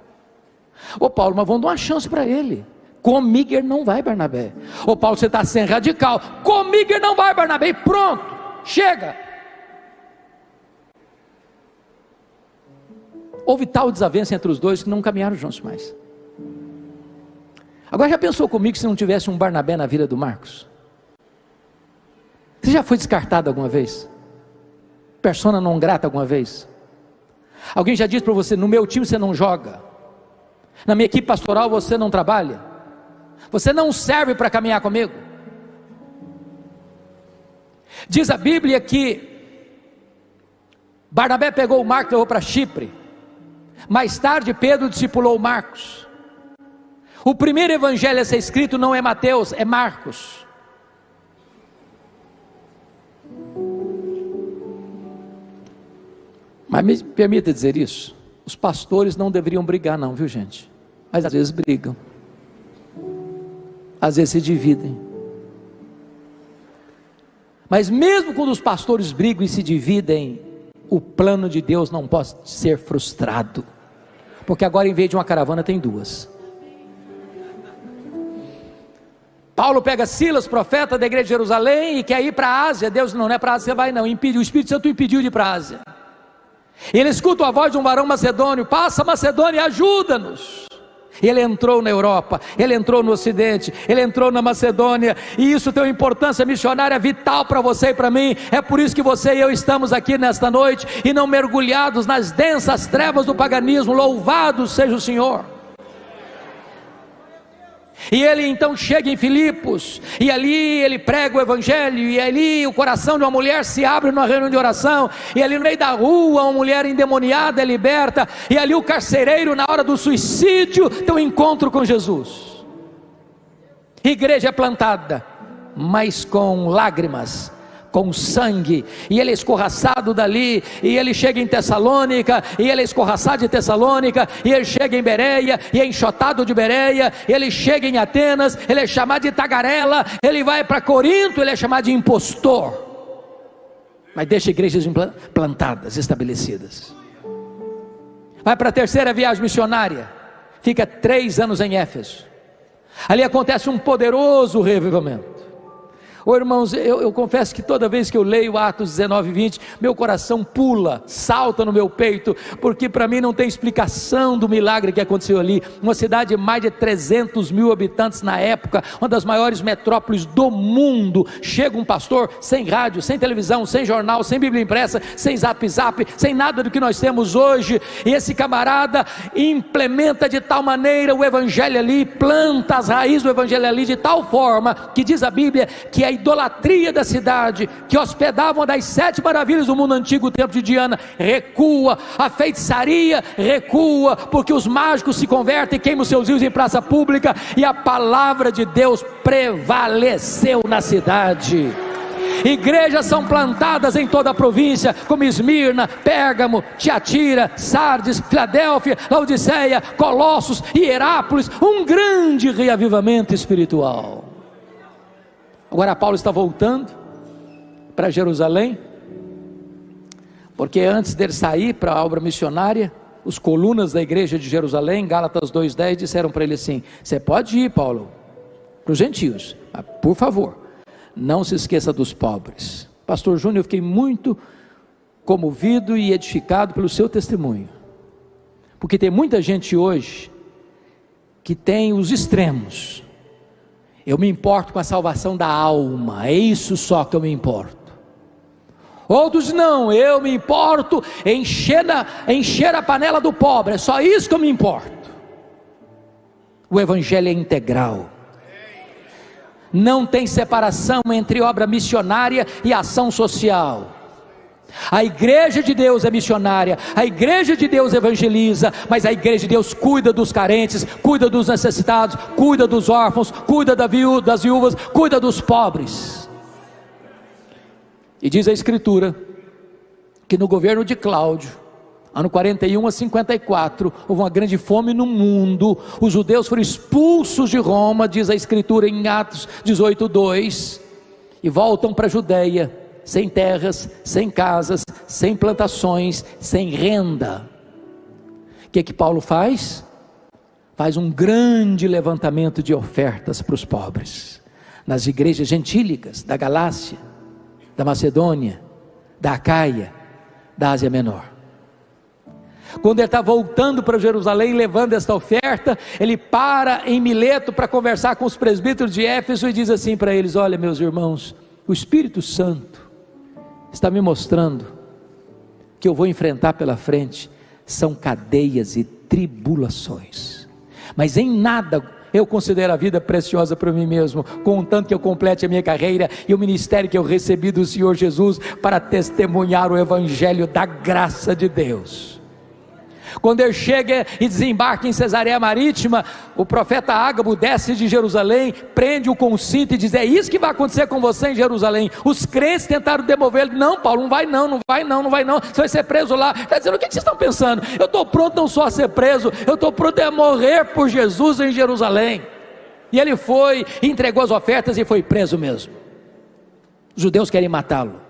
Ô Paulo, mas vamos dar uma chance para ele. Comigo ele não vai, Barnabé. Ô Paulo, você está sendo radical. Comigo ele não vai, Barnabé. E pronto, chega. Houve tal desavença entre os dois que não caminharam juntos mais. Agora já pensou comigo se não tivesse um Barnabé na vida do Marcos? Você já foi descartado alguma vez? Persona não grata alguma vez? Alguém já disse para você: no meu time você não joga, na minha equipe pastoral você não trabalha, você não serve para caminhar comigo? Diz a Bíblia que Barnabé pegou o Marcos e levou para Chipre. Mais tarde Pedro discipulou Marcos. O primeiro evangelho a ser escrito não é Mateus, é Marcos. Mas me permita dizer isso: os pastores não deveriam brigar não, viu gente? Mas às vezes brigam, às vezes se dividem. Mas mesmo quando os pastores brigam e se dividem, o plano de Deus não pode ser frustrado, porque agora em vez de uma caravana tem duas. Paulo pega Silas, profeta da igreja de Jerusalém, e quer ir para a Ásia. Deus: não é para a Ásia, você vai não, impediu, o Espírito Santo impediu de ir para a Ásia. Ele escuta a voz de um varão macedônio: passa Macedônia, ajuda-nos. Ele entrou na Europa, ele entrou no Ocidente, ele entrou na Macedônia, e isso tem uma importância missionária vital para você e para mim. É por isso que você e eu estamos aqui nesta noite, e não mergulhados nas densas trevas do paganismo. Louvado seja o Senhor. E ele então chega em Filipos, e ali ele prega o evangelho, e ali o coração de uma mulher se abre numa reunião de oração, e ali no meio da rua uma mulher endemoniada é liberta, e ali o carcereiro, na hora do suicídio, tem um encontro com Jesus. Igreja é plantada, mas com lágrimas, com sangue, e ele é escorraçado dali, e ele chega em Tessalônica, e ele é escorraçado de Tessalônica, e ele chega em Bereia, e é enxotado de Bereia, ele chega em Atenas, ele é chamado de tagarela, ele vai para Corinto, ele é chamado de impostor, mas deixa igrejas plantadas, estabelecidas. Vai para a terceira viagem missionária, fica 3 anos em Éfeso, ali acontece um poderoso revivamento. Irmãos, eu confesso que toda vez que eu leio Atos 19 e 20, meu coração pula, salta no meu peito, porque para mim não tem explicação do milagre que aconteceu ali. Uma cidade de mais de 300 mil habitantes na época, uma das maiores metrópoles do mundo. Chega um pastor sem rádio, sem televisão, sem jornal, sem Bíblia impressa, sem zap, sem nada do que nós temos hoje, e esse camarada implementa de tal maneira o evangelho ali, planta as raízes do evangelho ali de tal forma, que diz a Bíblia que a idolatria da cidade, que hospedava uma das 7 maravilhas do mundo antigo, o templo de Diana, recua, a feitiçaria recua, porque os mágicos se convertem, queimam seus rios em praça pública, e a palavra de Deus prevaleceu na cidade. Igrejas são plantadas em toda a província, como Esmirna, Pérgamo, Tiatira, Sardes, Filadélfia, Laodiceia, Colossos e Herápolis, um grande reavivamento espiritual. Agora Paulo está voltando para Jerusalém, porque antes dele sair para a obra missionária, os colunas da igreja de Jerusalém, Gálatas 2:10, disseram para ele assim: você pode ir, Paulo, para os gentios, mas por favor, não se esqueça dos pobres. Pastor Júnior, eu fiquei muito comovido e edificado pelo seu testemunho, porque tem muita gente hoje que tem os extremos. Eu me importo com a salvação da alma, é isso só que eu me importo. Outros não, eu me importo em encher a panela do pobre, é só isso que eu me importo. O evangelho é integral, não tem separação entre obra missionária e ação social. A igreja de Deus é missionária, a igreja de Deus evangeliza, mas a igreja de Deus cuida dos carentes, cuida dos necessitados, cuida dos órfãos, cuida das viúvas, cuida dos pobres. E diz a escritura que no governo de Cláudio, ano 41 a 54, houve uma grande fome no mundo, os judeus foram expulsos de Roma, diz a escritura em Atos 18:2, e voltam para a Judeia, sem terras, sem casas, sem plantações, sem renda. O que Paulo faz? Faz um grande levantamento de ofertas para os pobres, nas igrejas gentílicas da Galácia, da Macedônia, da Acaia, da Ásia Menor. Quando ele está voltando para Jerusalém, levando esta oferta, ele para em Mileto para conversar com os presbíteros de Éfeso e diz assim para eles: olha, meus irmãos, o Espírito Santo está me mostrando que eu vou enfrentar pela frente são cadeias e tribulações, mas em nada eu considero a vida preciosa para mim mesmo, contanto que eu complete a minha carreira e o ministério que eu recebi do Senhor Jesus para testemunhar o evangelho da graça de Deus. Quando ele chega e desembarca em Cesareia Marítima, o profeta Ágabo desce de Jerusalém, prende-o com o cinto e diz: é isso que vai acontecer com você em Jerusalém. Os crentes tentaram demover ele: não, Paulo, não vai não, você vai ser preso lá. Está dizendo: o que vocês estão pensando? Eu estou pronto não só a ser preso, eu estou pronto a morrer por Jesus em Jerusalém. E ele foi, entregou as ofertas e foi preso mesmo. Os judeus querem matá-lo.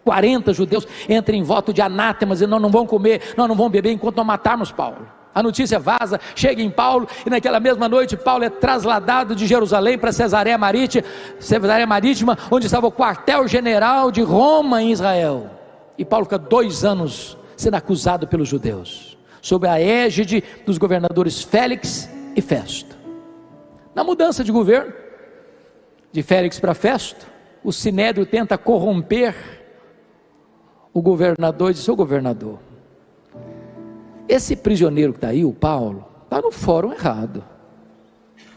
40 judeus entram em voto de anátema, e nós não vamos comer, nós não vamos beber enquanto não matarmos Paulo. A notícia vaza, chega em Paulo, e naquela mesma noite Paulo é trasladado de Jerusalém para Cesareia Marítima, onde estava o quartel-general de Roma em Israel. E Paulo fica 2 anos sendo acusado pelos judeus, sob a égide dos governadores Félix e Festo. Na mudança de governo, de Félix para Festo, o Sinédrio tenta corromper o governador e diz: seu governador, esse prisioneiro que está aí, o Paulo, está no fórum errado.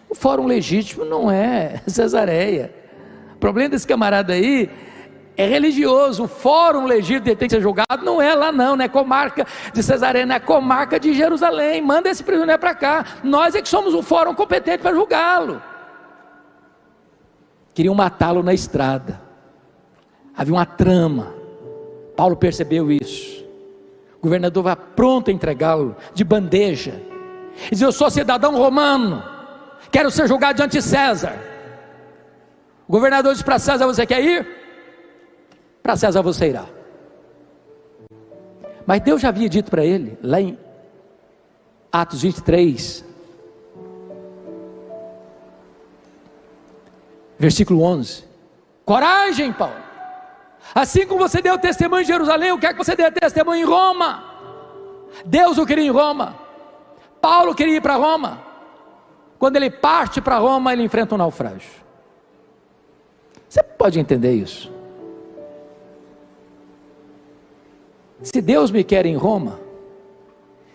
O fórum legítimo não é Cesareia. O problema desse camarada aí é religioso. O fórum legítimo que tem que ser julgado não é lá não é comarca de Cesareia, não é comarca de Jerusalém. Manda esse prisioneiro para cá, nós é que somos o fórum competente para julgá-lo. Queriam matá-lo na estrada, havia uma trama. Paulo percebeu isso. O governador vai pronto a entregá-lo de bandeja, e diz: eu sou cidadão romano, quero ser julgado diante de César. O governador diz para César: você quer ir? Para César você irá. Mas Deus já havia dito para ele, lá em Atos 23, versículo 11: coragem, Paulo, assim como você deu testemunho em Jerusalém, eu quero que você dê testemunho em Roma. Deus o queria em Roma, Paulo queria ir para Roma. Quando ele parte para Roma, ele enfrenta um naufrágio. Você pode entender isso? Se Deus me quer em Roma,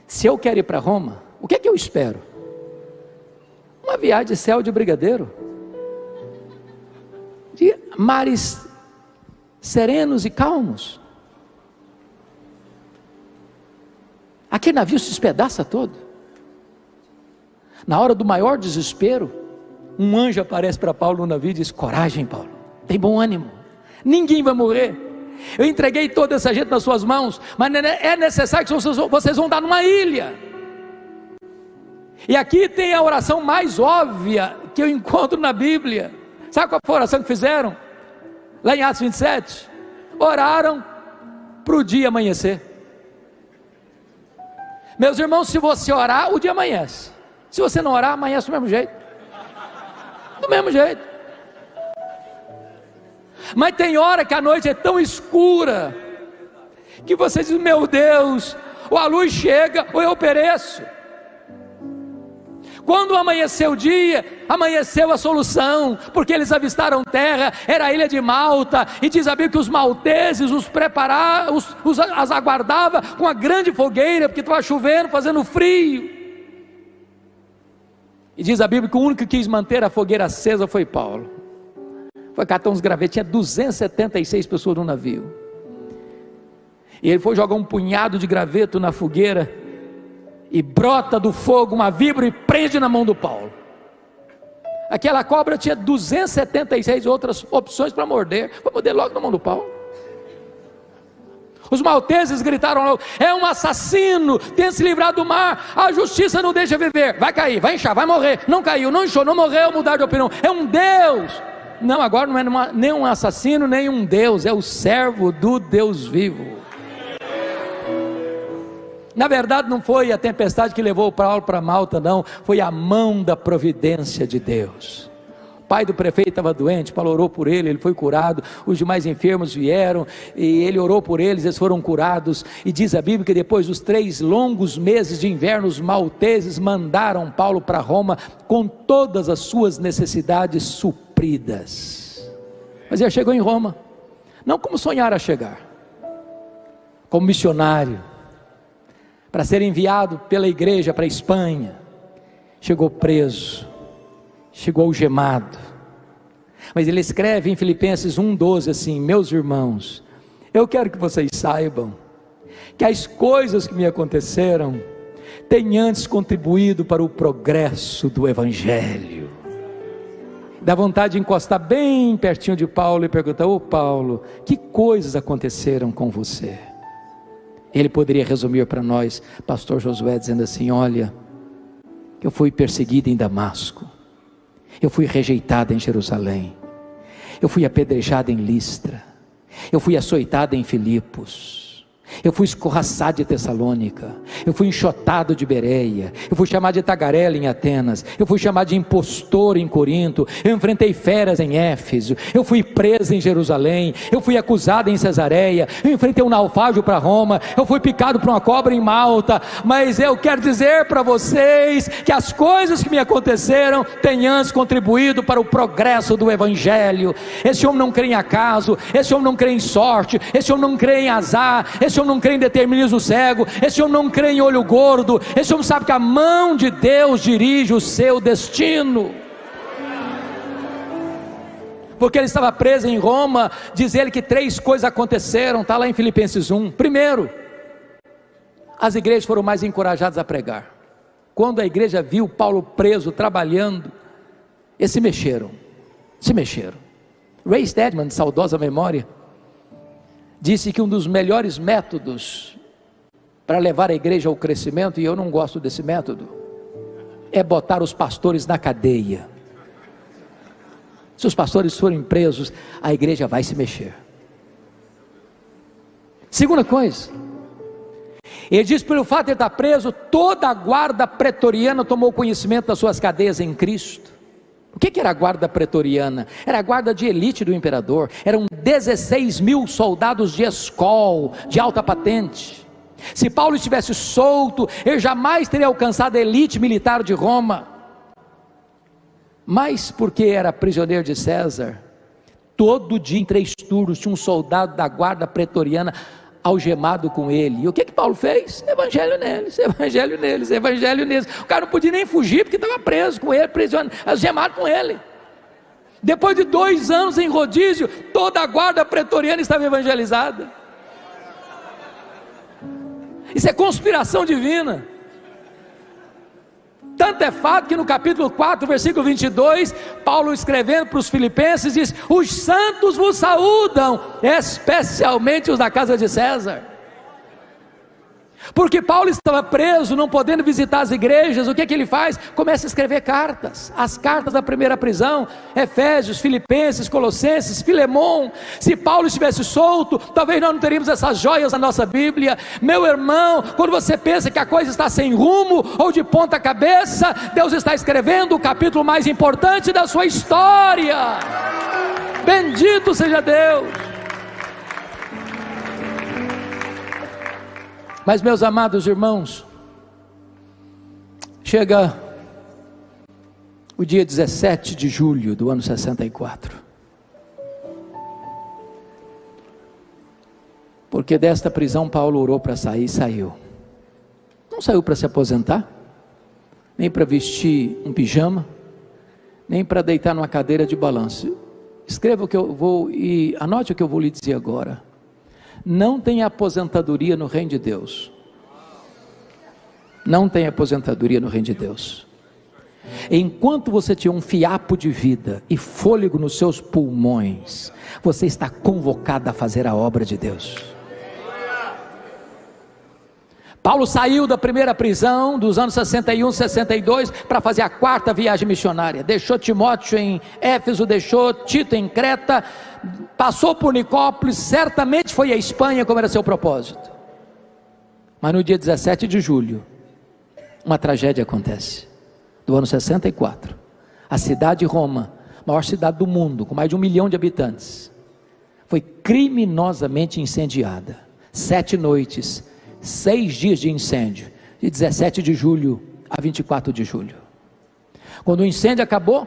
se eu quero ir para Roma, o que é que eu espero? Uma viagem de céu de brigadeiro, de mares serenos e calmos. Aquele navio se despedaça todo. Na hora do maior desespero, um anjo aparece para Paulo no navio e diz: coragem, Paulo, tem bom ânimo, ninguém vai morrer. Eu entreguei toda essa gente nas suas mãos, mas é necessário que vocês vão dar numa ilha. E aqui tem a oração mais óbvia que eu encontro na Bíblia. Sabe qual foi a oração que fizeram? Lá em Atos 27, oraram para o dia amanhecer. Meus irmãos, se você orar, o dia amanhece. Se você não orar, amanhece do mesmo jeito. Do mesmo jeito. Mas tem hora que a noite é tão escura, que você diz: meu Deus, ou a luz chega, ou eu pereço. Quando amanheceu o dia, amanheceu a solução, porque eles avistaram terra, era a ilha de Malta, e diz a Bíblia que os malteses as aguardava com a grande fogueira, porque estava chovendo, fazendo frio. E diz a Bíblia que o único que quis manter a fogueira acesa foi Paulo. Foi catar uns gravetos, tinha 276 pessoas no navio, e ele foi jogar um punhado de graveto na fogueira, e brota do fogo uma víbora e prende na mão do Paulo. Aquela cobra tinha 276 outras opções para morder, foi morder logo na mão do Paulo. Os malteses gritaram logo: é um assassino, tem se livrado do mar, a justiça não deixa viver, vai cair, vai inchar, vai morrer. Não caiu, não inchou, não morreu, mudar de opinião, é um Deus. Não, agora não é nem um assassino, nem um Deus, é o servo do Deus vivo. Na verdade não foi a tempestade que levou Paulo para Malta, não, foi a mão da providência de Deus. O pai do prefeito estava doente, Paulo orou por ele, ele foi curado. Os demais enfermos vieram, e ele orou por eles, eles foram curados. E diz a Bíblia que depois dos 3 longos meses de inverno, os malteses mandaram Paulo para Roma, com todas as suas necessidades supridas. Mas ele chegou em Roma, não como sonhara chegar, como missionário, para ser enviado pela igreja para a Espanha. Chegou preso, chegou algemado, mas ele escreve em Filipenses 1,12 assim: meus irmãos, eu quero que vocês saibam que as coisas que me aconteceram têm antes contribuído para o progresso do Evangelho. Dá vontade de encostar bem pertinho de Paulo e perguntar: ô Paulo, que coisas aconteceram com você? Ele poderia resumir para nós, pastor Josué, dizendo assim: olha, eu fui perseguido em Damasco, eu fui rejeitado em Jerusalém, eu fui apedrejado em Listra, eu fui açoitado em Filipos, Eu fui escorraçado de Tessalônica, eu fui enxotado de Bereia, eu fui chamado de tagarela em Atenas, eu fui chamado de impostor em Corinto, eu enfrentei feras em Éfeso, eu fui preso em Jerusalém, eu fui acusado em Cesareia, eu enfrentei um naufrágio para Roma, eu fui picado por uma cobra em Malta. Mas eu quero dizer para vocês que as coisas que me aconteceram têm antes contribuído para o progresso do Evangelho. Esse homem não crê em acaso, esse homem não crê em sorte, esse homem não crê em azar, esse homem não crê em determinismo cego, esse homem não crê em olho gordo, esse homem sabe que a mão de Deus dirige o seu destino. Porque ele estava preso em Roma, diz ele que 3 coisas aconteceram, está lá em Filipenses 1. Primeiro, as igrejas foram mais encorajadas a pregar. Quando a igreja viu Paulo preso, trabalhando, eles se mexeram. Ray Stedman, de saudosa memória, disse que um dos melhores métodos para levar a igreja ao crescimento, e eu não gosto desse método, é botar os pastores na cadeia. Se os pastores forem presos, a igreja vai se mexer. Segunda coisa, ele diz: pelo fato de ele estar preso, toda a guarda pretoriana tomou conhecimento das suas cadeias em Cristo. O que era a guarda pretoriana? Era a guarda de elite do imperador. Eram 16.000 soldados de escol, de alta patente. Se Paulo estivesse solto, ele jamais teria alcançado a elite militar de Roma. Mas porque era prisioneiro de César, todo dia em 3 turnos tinha um soldado da guarda pretoriana algemado com ele. E o que Paulo fez? Evangelho neles. O cara não podia nem fugir porque estava preso com ele, prisioneiro, algemado com ele. Depois de 2 anos em rodízio, toda a guarda pretoriana estava evangelizada. Isso é conspiração divina. Tanto é fato que no capítulo 4, versículo 22, Paulo escrevendo para os filipenses diz: os santos vos saúdam, especialmente os da casa de César. Porque Paulo estava preso, não podendo visitar as igrejas. O que ele faz? Começa a escrever cartas, as cartas da primeira prisão: Efésios, Filipenses, Colossenses, Filemon. Se Paulo estivesse solto, talvez nós não teríamos essas joias na nossa Bíblia. Meu irmão, quando você pensa que a coisa está sem rumo ou de ponta cabeça, Deus está escrevendo o capítulo mais importante da sua história. Bendito seja Deus. Mas, meus amados irmãos, chega o dia 17 de julho do ano 64, porque desta prisão Paulo orou para sair e saiu. Não saiu para se aposentar, nem para vestir um pijama, nem para deitar numa cadeira de balanço. Escreva o que eu vou e anote o que eu vou lhe dizer agora. Não tem aposentadoria no reino de Deus. Não tem aposentadoria no reino de Deus. Enquanto você tiver um fiapo de vida e fôlego nos seus pulmões, você está convocado a fazer a obra de Deus. Paulo saiu da primeira prisão dos anos 61, 62 para fazer a 4ª viagem missionária. Deixou Timóteo em Éfeso, deixou Tito em Creta, passou por Nicópolis, certamente foi à Espanha, como era seu propósito. Mas no dia 17 de julho, uma tragédia acontece. Do ano 64, a cidade de Roma, maior cidade do mundo, com mais de 1 milhão de habitantes, foi criminosamente incendiada. 7 noites, 6 dias de incêndio, de 17 de julho a 24 de julho. Quando o incêndio acabou,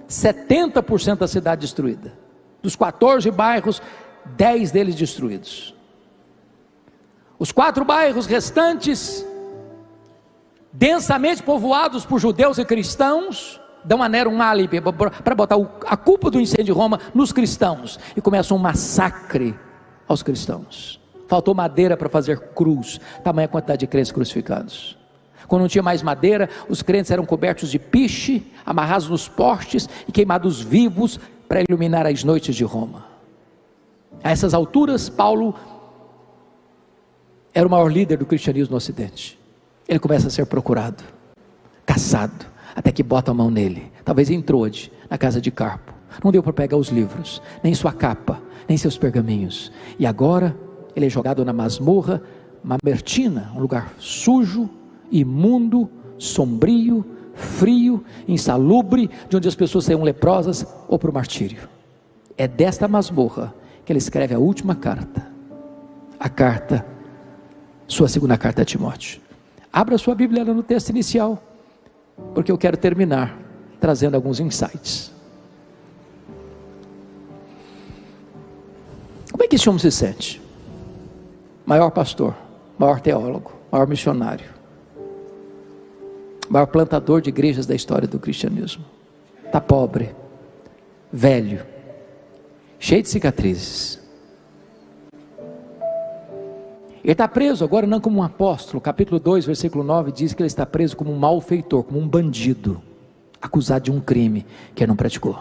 70% da cidade destruída. Dos 14 bairros, 10 deles destruídos. Os 4 bairros restantes, densamente povoados por judeus e cristãos, dão a Nero um álibi para botar a culpa do incêndio de Roma nos cristãos, e começa um massacre aos cristãos. Faltou madeira para fazer cruz, tamanha quantidade de crentes crucificados. Quando não tinha mais madeira, os crentes eram cobertos de piche, amarrados nos postes e queimados vivos para iluminar as noites de Roma. A essas alturas, Paulo era o maior líder do cristianismo no Ocidente. Ele começa a ser procurado, caçado, até que bota a mão nele. Talvez em Troade, na casa de Carpo. Não deu para pegar os livros, nem sua capa, nem seus pergaminhos. E agora ele é jogado na masmorra Mamertina, um lugar sujo, imundo, sombrio, frio, insalubre, de onde as pessoas saíam leprosas ou para o martírio. É desta masmorra que ele escreve a última carta, sua segunda carta a Timóteo. Abra sua Bíblia no texto inicial, porque eu quero terminar trazendo alguns insights. Como é que esse homem se sente? Maior pastor, maior teólogo, maior missionário, maior plantador de igrejas da história do cristianismo. Está pobre, velho, cheio de cicatrizes. Ele está preso agora não como um apóstolo. Capítulo 2, versículo 9 diz que ele está preso como um malfeitor, como um bandido, acusado de um crime que ele não praticou.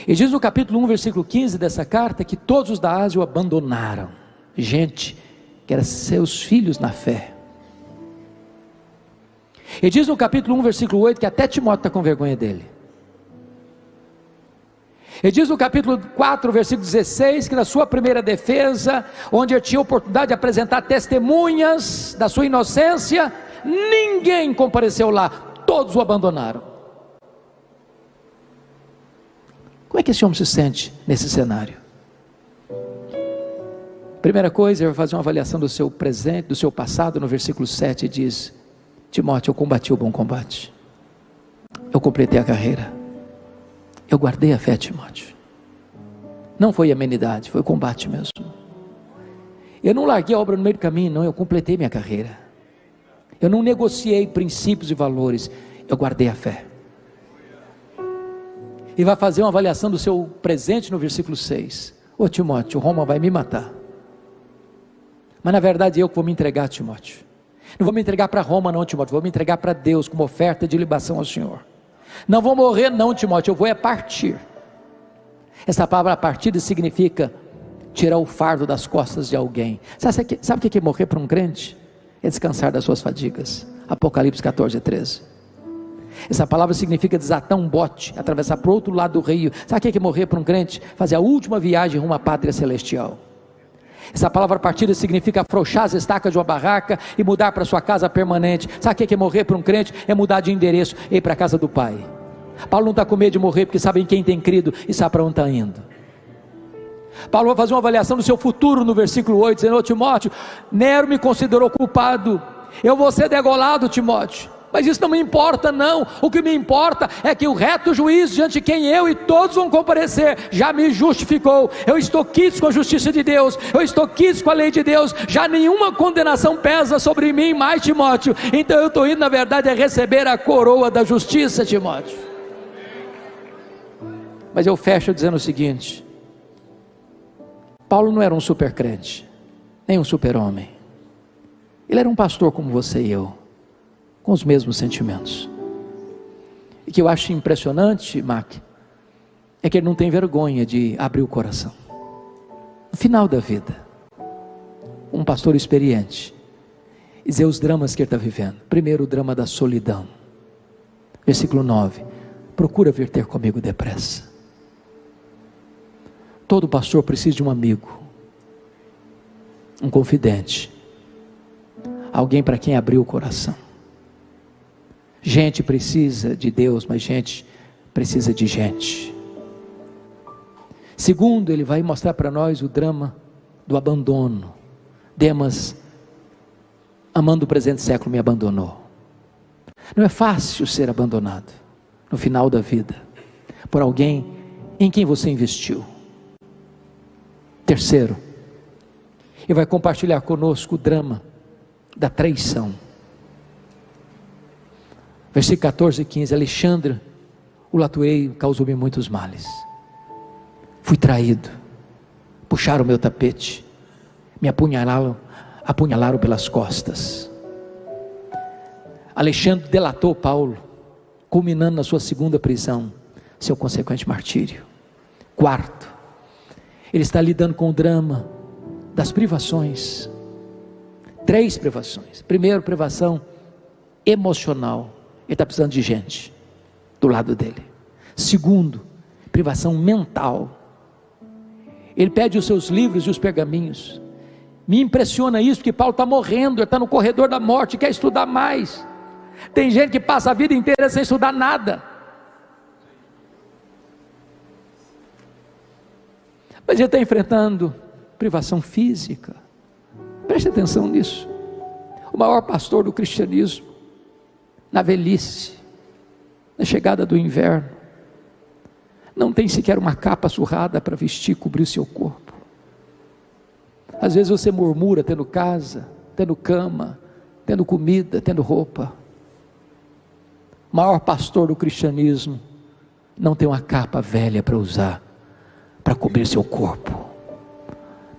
E diz no capítulo 1, versículo 15 dessa carta, que todos os da Ásia o abandonaram. Gente que eram seus filhos na fé. E diz no capítulo 1, versículo 8, que até Timóteo está com vergonha dele. E diz no capítulo 4, versículo 16, que na sua primeira defesa, onde ele tinha oportunidade de apresentar testemunhas da sua inocência, ninguém compareceu lá, todos o abandonaram. Como é que esse homem se sente nesse cenário? Primeira coisa, ele vai fazer uma avaliação do seu presente, do seu passado. No versículo 7 diz: Timóteo, eu combati o bom combate, eu completei a carreira, eu guardei a fé, Timóteo. Não foi amenidade, foi combate mesmo. Eu não larguei a obra no meio do caminho, não, eu completei minha carreira. Eu não negociei princípios e valores, eu guardei a fé. E vai fazer uma avaliação do seu presente no versículo 6. Ô Timóteo, Roma vai me matar, mas na verdade eu que vou me entregar, Timóteo. Não vou me entregar para Roma não, Timóteo, vou me entregar para Deus, como oferta de libação ao Senhor. Não vou morrer não, Timóteo, eu vou partir. Essa palavra partida significa tirar o fardo das costas de alguém. Sabe o que é morrer para um crente? É descansar das suas fadigas. Apocalipse 14, 13. Essa palavra significa desatar um bote, atravessar para o outro lado do rio. Sabe o que é morrer para um crente? Fazer a última viagem rumo à pátria celestial. Essa palavra partida significa afrouxar as estacas de uma barraca e mudar para sua casa permanente. Sabe o que é morrer para um crente? É mudar de endereço e ir para a casa do Pai. Paulo não está com medo de morrer, porque sabe em quem tem crido e sabe para onde está indo. Paulo vai fazer uma avaliação do seu futuro no versículo 8, dizendo: ô Timóteo, Nero me considerou culpado, eu vou ser degolado, Timóteo, mas isso não me importa não. O que me importa é que o reto juiz, diante de quem eu e todos vão comparecer, já me justificou. Eu estou quites com a justiça de Deus, eu estou quites com a lei de Deus, já nenhuma condenação pesa sobre mim mais, Timóteo. Então eu estou indo na verdade a receber a coroa da justiça, Timóteo. Mas eu fecho dizendo o seguinte: Paulo não era um super crente, nem um super homem. Ele era um pastor como você e eu, com os mesmos sentimentos. E que eu acho impressionante, Mac, é que ele não tem vergonha de abrir o coração. No final da vida, um pastor experiente, e dizer os dramas que ele está vivendo. Primeiro, o drama da solidão. Versículo 9: procura vir ter comigo depressa. Todo pastor precisa de um amigo, um confidente, alguém para quem abrir o coração. Gente precisa de Deus, mas gente precisa de gente. Segundo, ele vai mostrar para nós o drama do abandono. Demas, amando o presente século, me abandonou. Não é fácil ser abandonado no final da vida por alguém em quem você investiu. Terceiro, ele vai compartilhar conosco o drama da traição. Versículo 14 e 15: Alexandre, o latueiro, causou-me muitos males. Fui traído, puxaram o meu tapete, me apunhalaram pelas costas. Alexandre delatou Paulo, culminando na sua segunda prisão, seu consequente martírio. Quarto, ele está lidando com o drama das privações. 3 privações. Primeiro, privação emocional. Ele está precisando de gente do lado dele. Segundo, privação mental. Ele pede os seus livros e os pergaminhos. Me impressiona isso, porque Paulo está morrendo, ele está no corredor da morte, quer estudar mais. Tem gente que passa a vida inteira sem estudar nada. Mas ele está enfrentando privação física. Preste atenção nisso. O maior pastor do cristianismo, na velhice, na chegada do inverno, não tem sequer uma capa surrada para vestir e cobrir o seu corpo. Às vezes você murmura tendo casa, tendo cama, tendo comida, tendo roupa. O maior pastor do cristianismo não tem uma capa velha para usar, para cobrir seu corpo,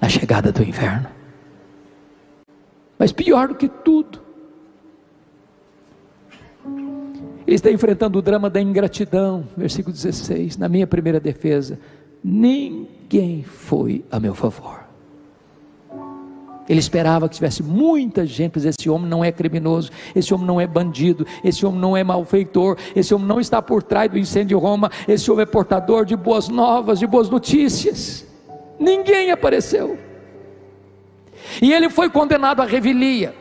na chegada do inverno. Mas pior do que tudo, ele está enfrentando o drama da ingratidão, versículo 16, na minha primeira defesa, ninguém foi a meu favor. Ele esperava que tivesse muita gente, mas esse homem não é criminoso, esse homem não é bandido, esse homem não é malfeitor, esse homem não está por trás do incêndio de Roma, esse homem é portador de boas novas, de boas notícias. Ninguém apareceu, e ele foi condenado à revelia.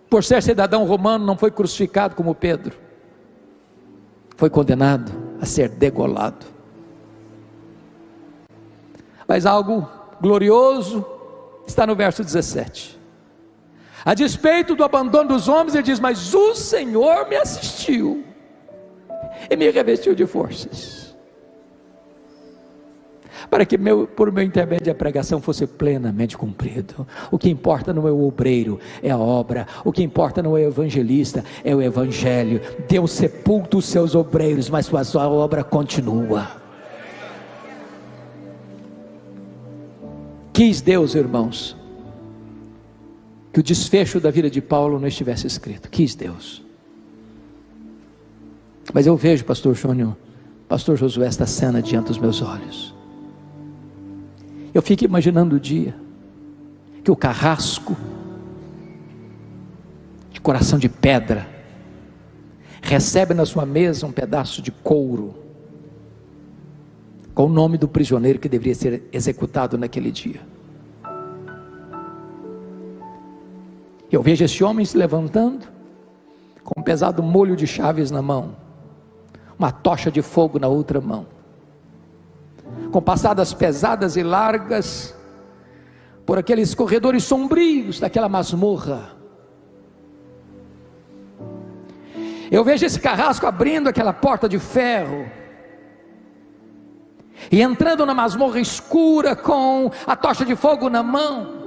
Por ser cidadão romano, não foi crucificado como Pedro, foi condenado a ser degolado. Mas algo glorioso está no verso 17. A despeito do abandono dos homens, ele diz: mas o Senhor me assistiu e me revestiu de forças, para que por meu intermédio a pregação fosse plenamente cumprido. O que importa não é o obreiro, é a obra. O que importa não é o evangelista, é o evangelho. Deus sepulta os seus obreiros, mas a sua obra continua. Quis Deus, irmãos, que o desfecho da vida de Paulo não estivesse escrito. Quis Deus. Mas eu vejo, pastor Júnior, pastor Josué, esta cena diante dos meus olhos. Eu fico imaginando o dia que o carrasco de coração de pedra recebe na sua mesa um pedaço de couro com o nome do prisioneiro que deveria ser executado naquele dia. Eu vejo esse homem se levantando com um pesado molho de chaves na mão, uma tocha de fogo na outra mão, com passadas pesadas e largas por aqueles corredores sombrios daquela masmorra. Eu vejo esse carrasco abrindo aquela porta de ferro e entrando na masmorra escura com a tocha de fogo na mão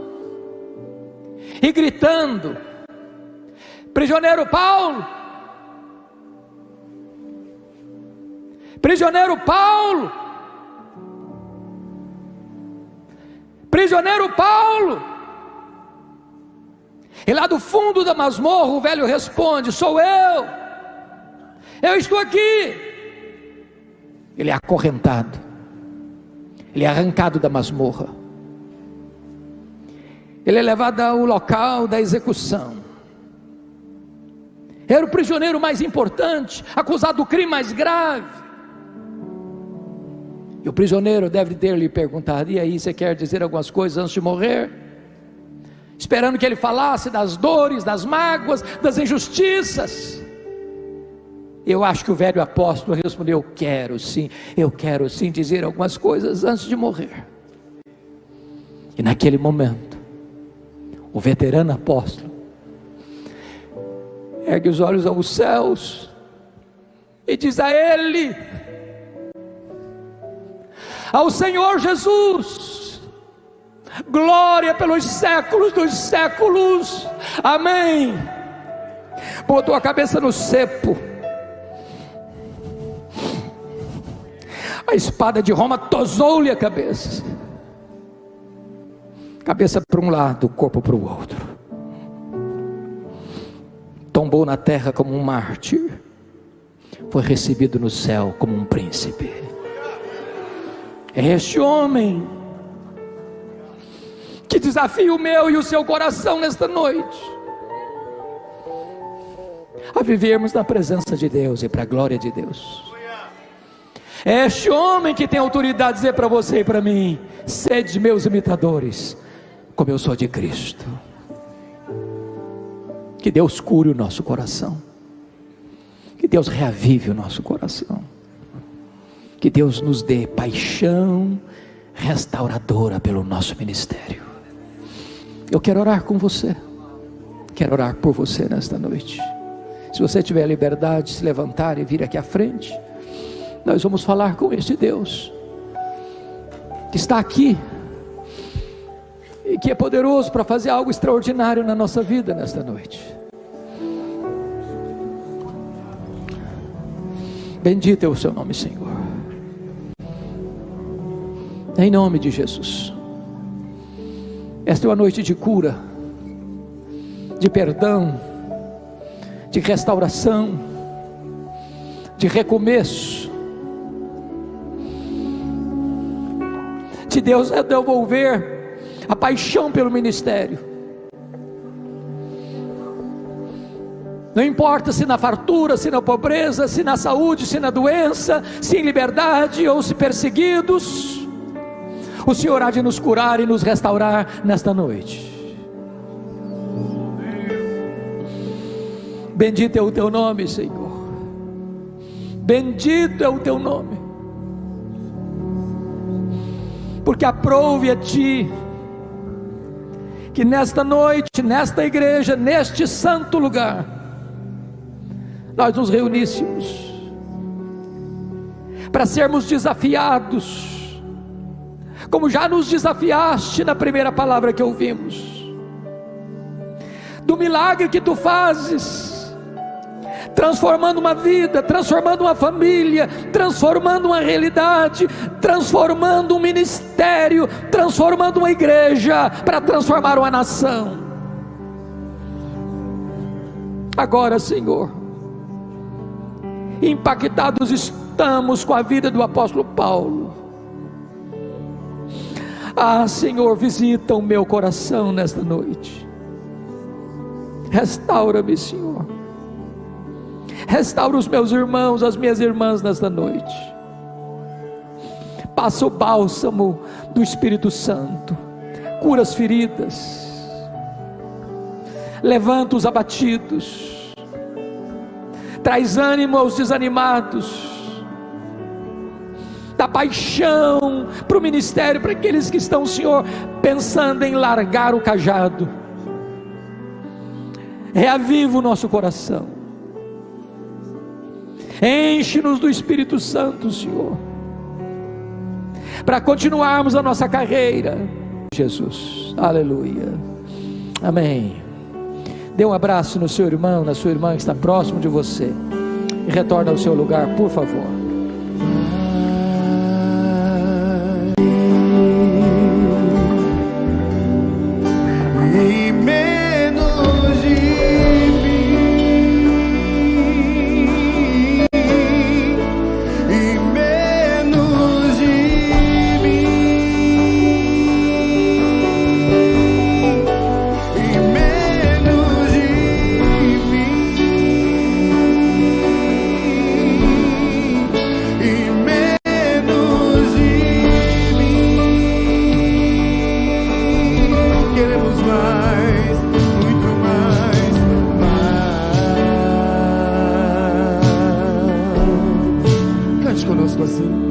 e gritando: prisioneiro Paulo, prisioneiro Paulo, prisioneiro Paulo. E lá do fundo da masmorra o velho responde: sou eu estou aqui. Ele é acorrentado, ele é arrancado da masmorra, ele é levado ao local da execução. Era o prisioneiro mais importante, acusado do crime mais grave. E o prisioneiro deve ter lhe perguntado: e aí, você quer dizer algumas coisas antes de morrer? Esperando que ele falasse das dores, das mágoas, das injustiças. Eu acho que o velho apóstolo respondeu: eu quero sim dizer algumas coisas antes de morrer. E naquele momento, o veterano apóstolo ergue os olhos aos céus e diz a ele, ao Senhor Jesus: glória pelos séculos dos séculos, amém. Botou a cabeça no cepo, a espada de Roma tosou-lhe a cabeça para um lado, corpo para o outro. Tombou na terra como um mártir, foi recebido no céu como um príncipe. É este homem que desafia o meu e o seu coração nesta noite a vivermos na presença de Deus e para a glória de Deus. É este homem que tem autoridade a dizer para você e para mim: sede meus imitadores, como eu sou de Cristo. Que Deus cure o nosso coração, que Deus reavive o nosso coração, que Deus nos dê paixão restauradora pelo nosso ministério. Eu quero orar com você, quero orar por você nesta noite. Se você tiver a liberdade de se levantar e vir aqui à frente, nós vamos falar com este Deus que está aqui e que é poderoso para fazer algo extraordinário na nossa vida nesta noite. Bendito é o seu nome, Senhor, em nome de Jesus. Esta é uma noite de cura, de perdão, de restauração, de recomeço, de Deus devolver a paixão pelo ministério. Não importa se na fartura, se na pobreza, se na saúde, se na doença, se em liberdade ou se perseguidos, o Senhor há de nos curar e nos restaurar nesta noite. Bendito é o teu nome, Senhor, bendito é o teu nome, porque aprouve a ti que nesta noite, nesta igreja, neste santo lugar, nós nos reuníssemos para sermos desafiados, como já nos desafiaste na primeira palavra que ouvimos, do milagre que tu fazes, transformando uma vida, transformando uma família, transformando uma realidade, transformando um ministério, transformando uma igreja, para transformar uma nação. Agora, Senhor, impactados estamos com a vida do apóstolo Paulo. Ah, Senhor, visita o meu coração nesta noite, restaura-me, Senhor, restaura os meus irmãos, as minhas irmãs nesta noite. Passa o bálsamo do Espírito Santo, cura as feridas, levanta os abatidos, traz ânimo aos desanimados, dá paixão para o ministério, para aqueles que estão, Senhor, pensando em largar o cajado. Reaviva o nosso coração, enche-nos do Espírito Santo, Senhor, para continuarmos a nossa carreira. Jesus, aleluia, amém. Dê um abraço no seu irmão, na sua irmã que está próximo de você, e retorna ao seu lugar, por favor. Conosco assim.